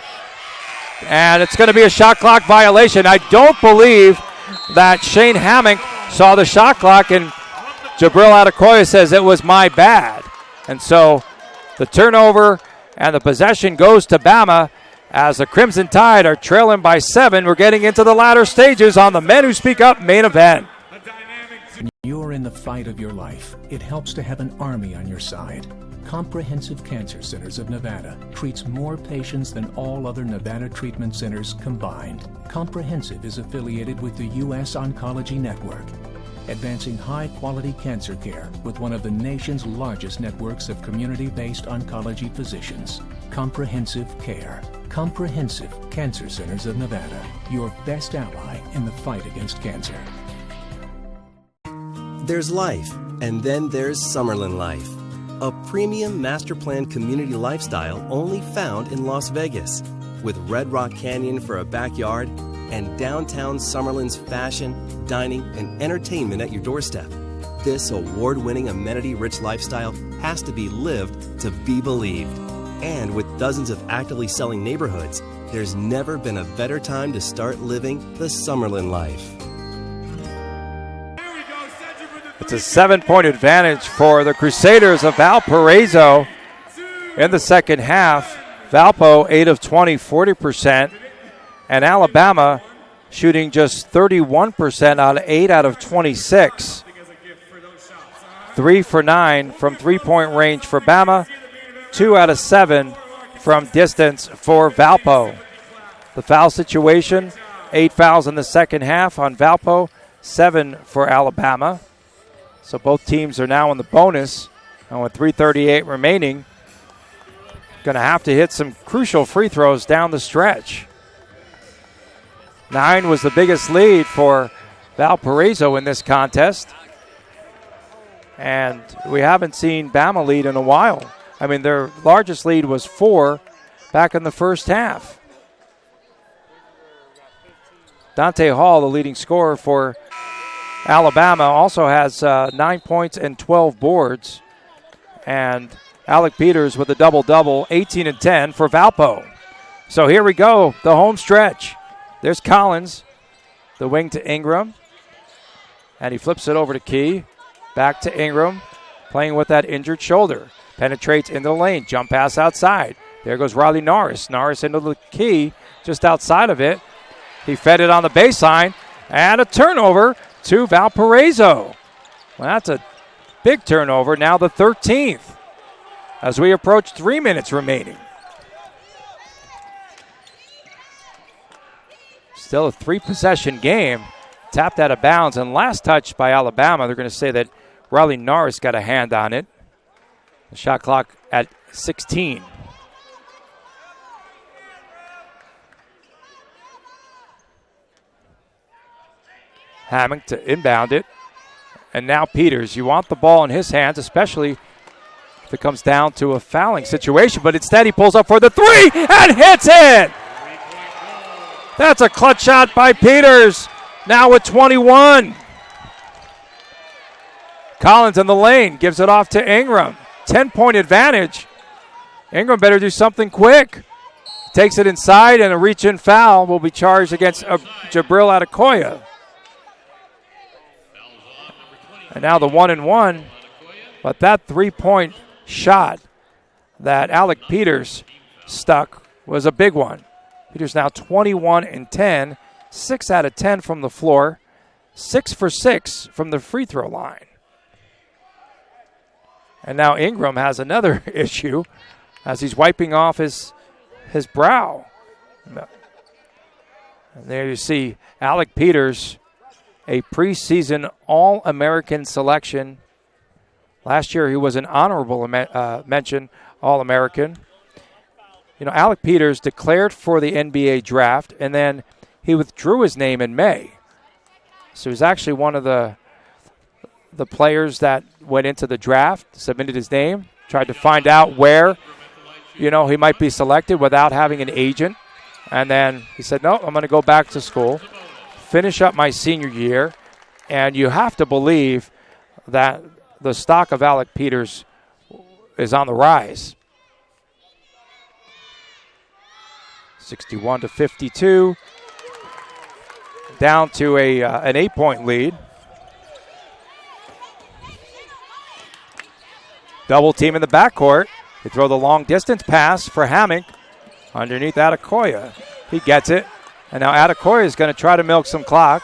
And it's going to be a shot clock violation. I don't believe that Shane Hammock saw the shot clock, and Jabril Adekoya says it was my bad. And so the turnover and the possession goes to Bama as the Crimson Tide are trailing by 7. We're getting into the latter stages on the Men Who Speak Up main event. When you're in the fight of your life, it helps to have an army on your side. Comprehensive Cancer Centers of Nevada treats more patients than all other Nevada treatment centers combined. Comprehensive is affiliated with the U.S. Oncology Network, advancing high-quality cancer care with one of the nation's largest networks of community-based oncology physicians. Comprehensive Care. Comprehensive Cancer Centers of Nevada, your best ally in the fight against cancer. There's life, and then there's Summerlin Life, a premium master plan community lifestyle only found in Las Vegas, with Red Rock Canyon for a backyard and downtown Summerlin's fashion, dining, and entertainment at your doorstep. This award-winning amenity-rich lifestyle has to be lived to be believed. And with dozens of actively selling neighborhoods, there's never been a better time to start living the Summerlin life. It's a 7-point advantage for the Crusaders of Valparaiso in the second half. Valpo 8 of 20, 40%. And Alabama shooting just 31% on 8 out of 26. 3 for 9 from three-point range for Bama. 2 out of 7 from distance for Valpo. The foul situation, 8 fouls in the second half on Valpo, 7 for Alabama. So both teams are now in the bonus. And with 3:38 remaining, going to have to hit some crucial free throws down the stretch. 9 was the biggest lead for Valparaiso in this contest. And we haven't seen Bama lead in a while. I mean, their largest lead was 4 back in the first half. Dante Hall, the leading scorer for Alabama, also has 9 points and 12 boards. And Alec Peters with a double-double, 18 and 10 for Valpo. So here we go, the home stretch. There's Collins, the wing to Ingram. And he flips it over to Key. Back to Ingram, playing with that injured shoulder. Penetrates into the lane, jump pass outside. There goes Riley Norris. Norris into the Key, just outside of it. He fed it on the baseline, and a turnover to Valparaiso. Well, that's a big turnover, now the 13th, as we approach 3 minutes remaining. Still a 3-possession game. Tapped out of bounds, and last touch by Alabama. They're going to say that Riley Norris got a hand on it. The shot clock at 16. Hammock to inbound it. And now Peters. You want the ball in his hands, especially if it comes down to a fouling situation. But instead he pulls up for the three and hits it. That's a clutch shot by Peters. Now with 21. Collins in the lane. Gives it off to Ingram. 10-point advantage. Ingram better do something quick. Takes it inside, and a reach-in foul will be charged against Jabril Adekoya. And now the 1-and-1. But that three-point shot that Alec Peters stuck was a big one. Peters now 21-10, 6 out of 10 from the floor, 6 for 6 from the free throw line. And now Ingram has another issue as he's wiping off his brow. And there you see Alec Peters, a preseason All-American selection. Last year he was an honorable mention All-American. You know, Alec Peters declared for the NBA draft, and then he withdrew his name in May. So he's actually one of the players that went into the draft, submitted his name, tried to find out where, you know, he might be selected without having an agent. And then he said, no, I'm going to go back to school, finish up my senior year. And you have to believe that the stock of Alec Peters is on the rise. 61-52. Down to an 8-point lead. Double team in the backcourt. They throw the long distance pass for Hammock underneath Adekoya. He gets it. And now Adekoya is going to try to milk some clock.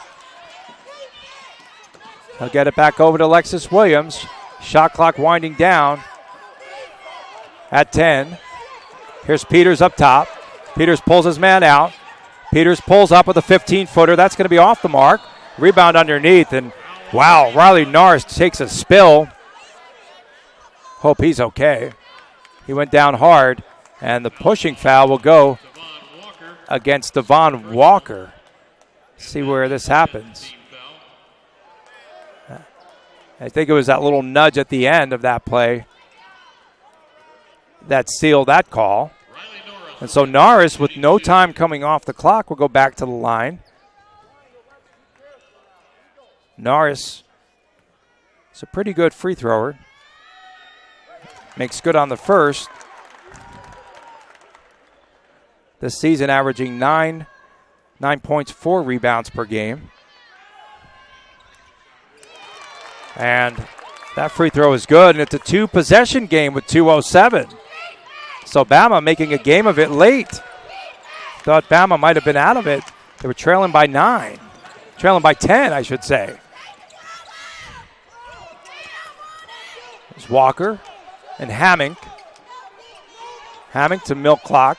He'll get it back over to Alexis Williams. Shot clock winding down at 10. Here's Peters up top. Peters pulls his man out. Peters pulls up with a 15-footer. That's going to be off the mark. Rebound underneath. And, wow, Riley Norris takes a spill. Hope he's okay. He went down hard. And the pushing foul will go against Devon Walker. See where this happens. I think it was that little nudge at the end of that play that sealed that call. And so Norris, with no time coming off the clock, will go back to the line. Norris is a pretty good free thrower. Makes good on the first. This season averaging 9 points, 4 rebounds per game. And that free throw is good, and it's a 2-possession game with 2:07. So Bama making a game of it late. Thought Bama might have been out of it. They were trailing by 9. Trailing by 10, I should say. There's Walker and Hammock. Hammock to milk clock.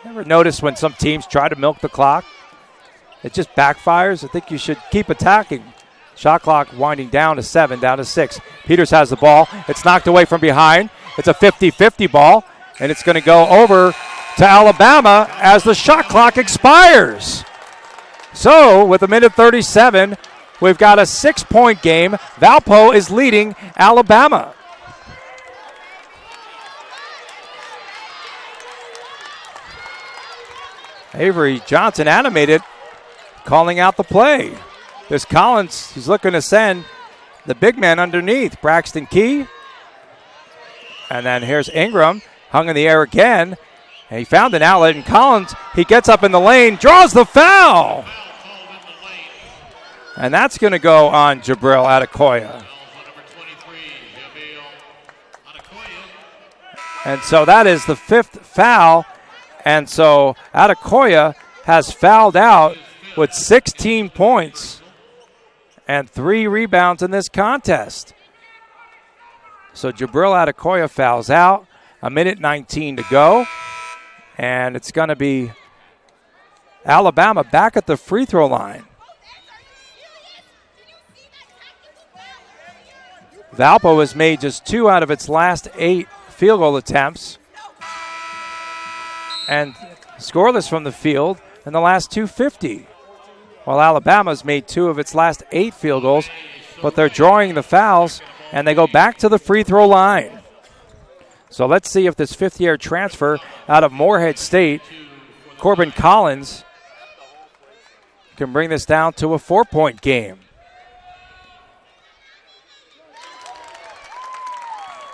Ever notice when some teams try to milk the clock? It just backfires. I think you should keep attacking. Shot clock winding down to 7, down to 6. Peters has the ball. It's knocked away from behind. It's a 50-50 ball, and it's going to go over to Alabama as the shot clock expires. So, with 1:37, we've got a 6-point game. Valpo is leading Alabama. Avery Johnson animated, calling out the play. There's Collins. He's looking to send the big man underneath. Braxton Key. And then here's Ingram. Hung in the air again. And he found an outlet. And Collins, he gets up in the lane. Draws the foul. And that's going to go on Jabril Adekoya. And so that is the 5th foul. And so Adekoya has fouled out with 16 points and 3 rebounds in this contest. So Jabril Adekoya fouls out. 1:19 to go. And it's going to be Alabama back at the free throw line. Valpo has made just 2 out of its last 8 field goal attempts. And scoreless from the field in the last 2:50. Well, Alabama's made 2 of its last 8 field goals, but they're drawing the fouls, and they go back to the free throw line. So let's see if this fifth-year transfer out of Morehead State, Corbin Collins, can bring this down to a 4-point game.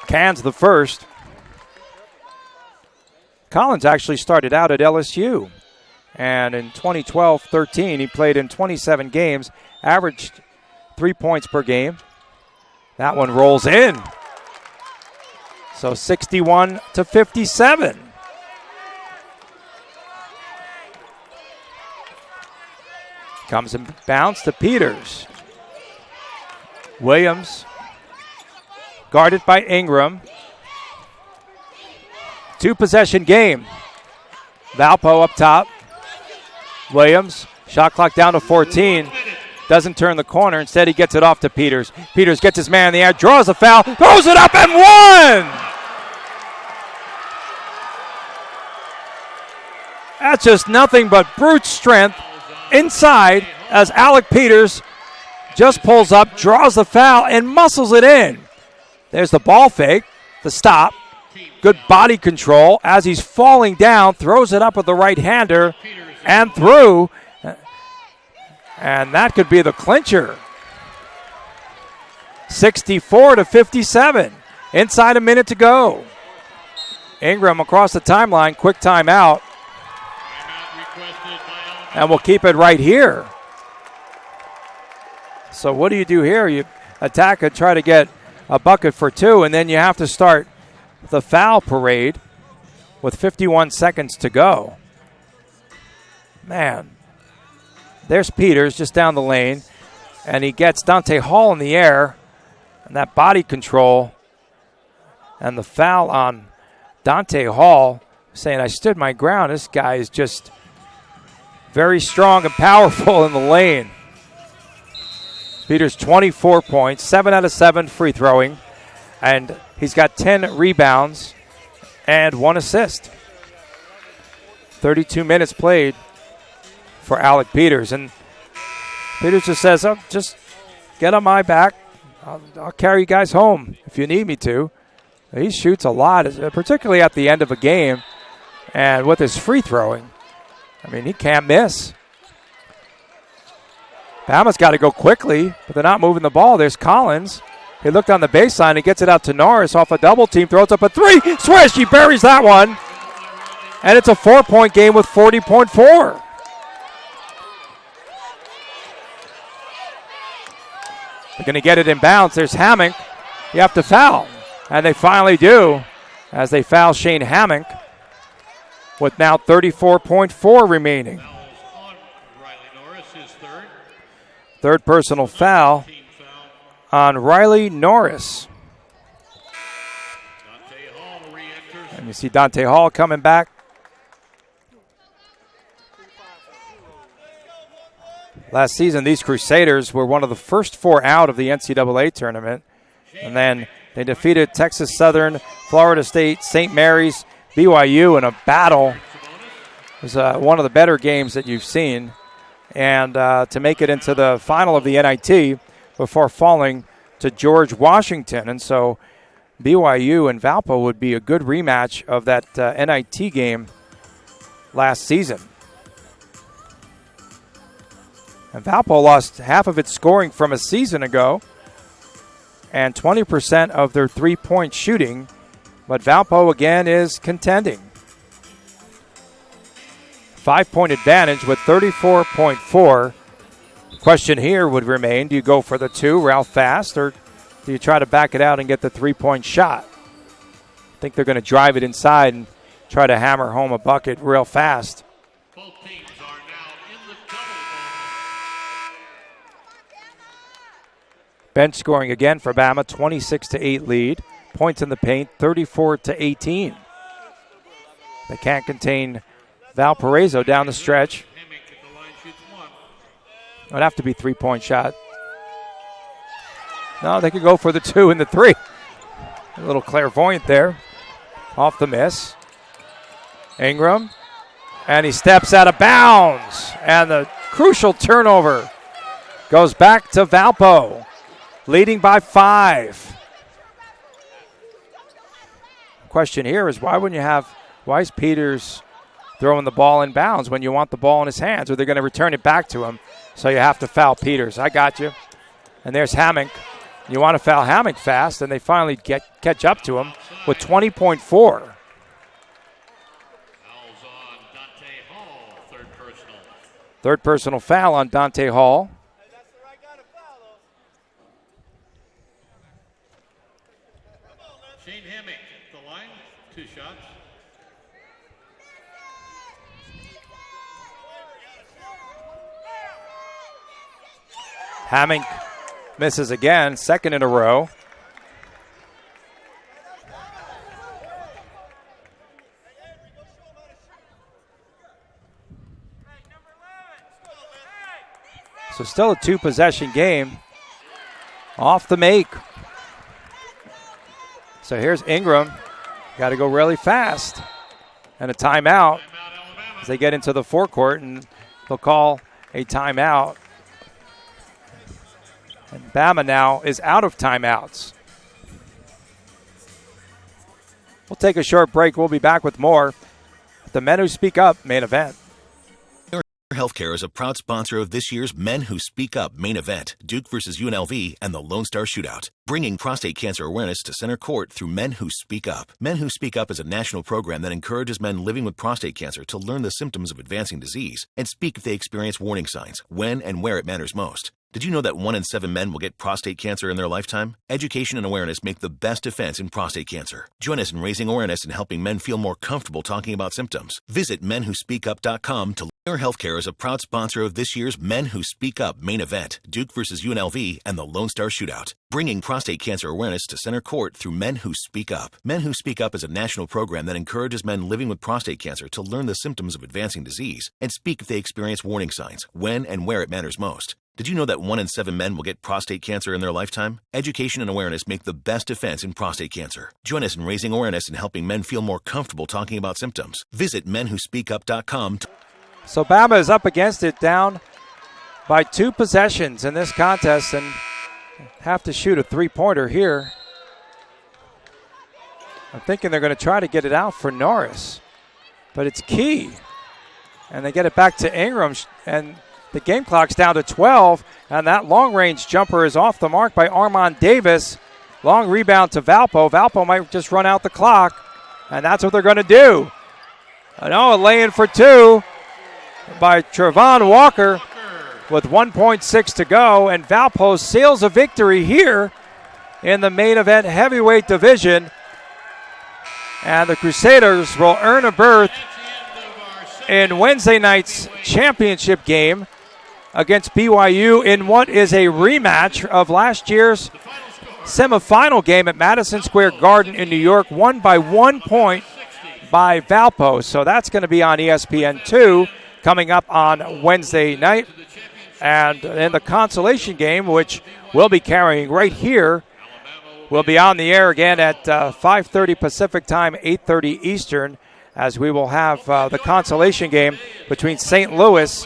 Cans the first. Collins actually started out at LSU. And in 2012-13, he played in 27 games, averaged 3 points per game. That one rolls in. So 61-57. Comes in bounce to Peters. Williams guarded by Ingram. 2-possession game. Valpo up top. Williams, shot clock down to 14. Doesn't turn the corner. Instead, he gets it off to Peters. Peters gets his man in the air, draws a foul, throws it up and one! That's just nothing but brute strength inside as Alec Peters just pulls up, draws the foul, and muscles it in. There's the ball fake, the stop. Good body control as he's falling down, throws it up with the right-hander and through. And that could be the clincher. 64-57. Inside a minute to go. Ingram across the timeline, quick timeout. And we'll keep it right here. So what do you do here? You attack and try to get a bucket for 2, and then you have to start the foul parade with 51 seconds to go. Man, there's Peters just down the lane, and he gets Dante Hall in the air, and that body control and the foul on Dante Hall, saying, I stood my ground. This guy is just very strong and powerful in the lane. Peters 24 points, 7 out of 7 free throwing, and he's got 10 rebounds and 1 assist. 32 minutes played for Alec Peters, and Peters just says, oh, just get on my back. I'll carry you guys home if you need me to. He shoots a lot, particularly at the end of a game, and with his free throwing, I mean, he can't miss. Bama's got to go quickly, but they're not moving the ball. There's Collins. He looked on the baseline. He gets it out to Norris off a double team. Throws up a 3. Swish. He buries that one. And it's a 4-point game with 40.4. They're going to get it in bounds. There's Hammock. You have to foul. And they finally do as they foul Shane Hammock with now 34.4 remaining. Third personal foul on Riley Norris. And you see Dante Hall coming back. Last season, these Crusaders were one of the first 4 out of the NCAA tournament. And then they defeated Texas Southern, Florida State, St. Mary's, BYU in a battle. It was one of the better games that you've seen. And to make it into the final of the NIT before falling to George Washington. And so BYU and Valpo would be a good rematch of that NIT game last season. And Valpo lost half of its scoring from a season ago and 20% of their three-point shooting. But Valpo, again, is contending. 5-point advantage with 34.4. Question here would remain, do you go for the 2 real fast, or do you try to back it out and get the 3-point shot? I think they're going to drive it inside and try to hammer home a bucket real fast. Both teams are now in the double. Bench scoring again for Bama, 26-8 lead. Points in the paint, 34-18. They can't contain Valparaiso down the stretch. It would have to be 3-point shot. No, they could go for the 2 and the 3. A little clairvoyant there. Off the miss. Ingram. And he steps out of bounds. And the crucial turnover. Goes back to Valpo, leading by 5. Question here is why is Peters throwing the ball in bounds when you want the ball in his hands, or they're going to return it back to him, so you have to foul Peters. I got you. And there's Hammock. You want to foul Hammock fast, and they finally catch up to him with 20.4. Fouls on Dante Hall, third personal. Third personal foul on Dante Hall. Shane Hammock at the line, 2 shots. Hammock misses again, second in a row. So still a 2-possession game off the make. So here's Ingram. Got to go really fast. And a timeout as they get into the forecourt, and they'll call a timeout. And Bama now is out of timeouts. We'll take a short break. We'll be back with more at the Men Who Speak Up main event. Healthcare is a proud sponsor of this year's Men Who Speak Up main event, Duke versus UNLV and the Lone Star Shootout, bringing prostate cancer awareness to center court through Men Who Speak Up. Men Who Speak Up is a national program that encourages men living with prostate cancer to learn the symptoms of advancing disease and speak if they experience warning signs, when and where it matters most. Did you know that 1 in 7 men will get prostate cancer in their lifetime? Education and awareness make the best defense in prostate cancer. Join us in raising awareness and helping men feel more comfortable talking about symptoms. Visit menwhospeakup.com to learn. Healthcare is a proud sponsor of this year's Men Who Speak Up main event, Duke versus UNLV and the Lone Star Shootout, bringing prostate cancer awareness to center court through Men Who Speak Up. Men Who Speak Up is a national program that encourages men living with prostate cancer to learn the symptoms of advancing disease and speak if they experience warning signs, when and where it matters most. Did you know that 1 in 7 men will get prostate cancer in their lifetime? Education and awareness make the best defense in prostate cancer. Join us in raising awareness and helping men feel more comfortable talking about symptoms. Visit menwhospeakup.com. So Bama is up against it, down by 2 possessions in this contest, and have to shoot a 3-pointer here. I'm thinking they're going to try to get it out for Norris, but it's key. And they get it back to Ingram, and the game clock's down to 12, and that long-range jumper is off the mark by Armand Davis. Long rebound to Valpo. Valpo might just run out the clock, and that's what they're going to do. A lay-in for 2 by Trevon Walker with 1.6 to go, and Valpo seals a victory here in the main event heavyweight division. And the Crusaders will earn a berth in Wednesday night's championship game against BYU in what is a rematch of last year's semifinal game at Madison Square Garden in New York, won by 1 point by Valpo. So that's going to be on ESPN2 coming up on Wednesday night. And in the consolation game, which we'll be carrying right here, will be on the air again at 5:30 Pacific time, 8:30 Eastern, as we will have the consolation game between St. Louis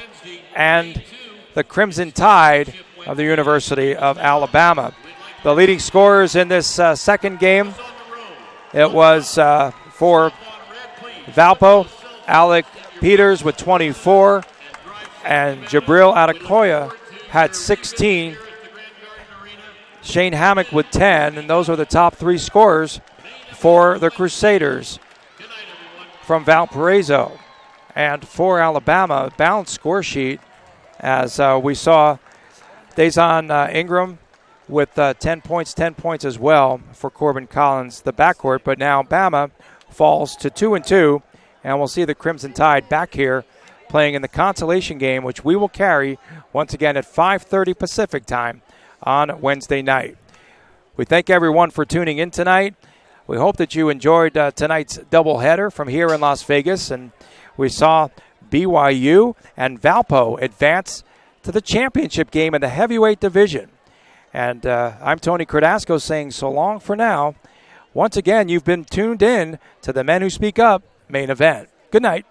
and the Crimson Tide of the University of Alabama. The leading scorers in this second game, it was for Valpo, Alec Peters with 24, and Jabril Adekoya had 16. Shane Hammock with 10, and those are the top 3 scorers for the Crusaders from Valparaiso. And for Alabama, balanced score sheet, as we saw Dazon Ingram with 10 points as well for Corbin Collins, the backcourt. But now Bama falls to 2-2, and we'll see the Crimson Tide back here playing in the consolation game, which we will carry once again at 5:30 Pacific time on Wednesday night. We thank everyone for tuning in tonight. We hope that you enjoyed tonight's doubleheader from here in Las Vegas, and we saw BYU and Valpo advance to the championship game in the heavyweight division. And I'm Tony Cardasco saying so long for now. Once again, you've been tuned in to the Men Who Speak Up main event. Good night.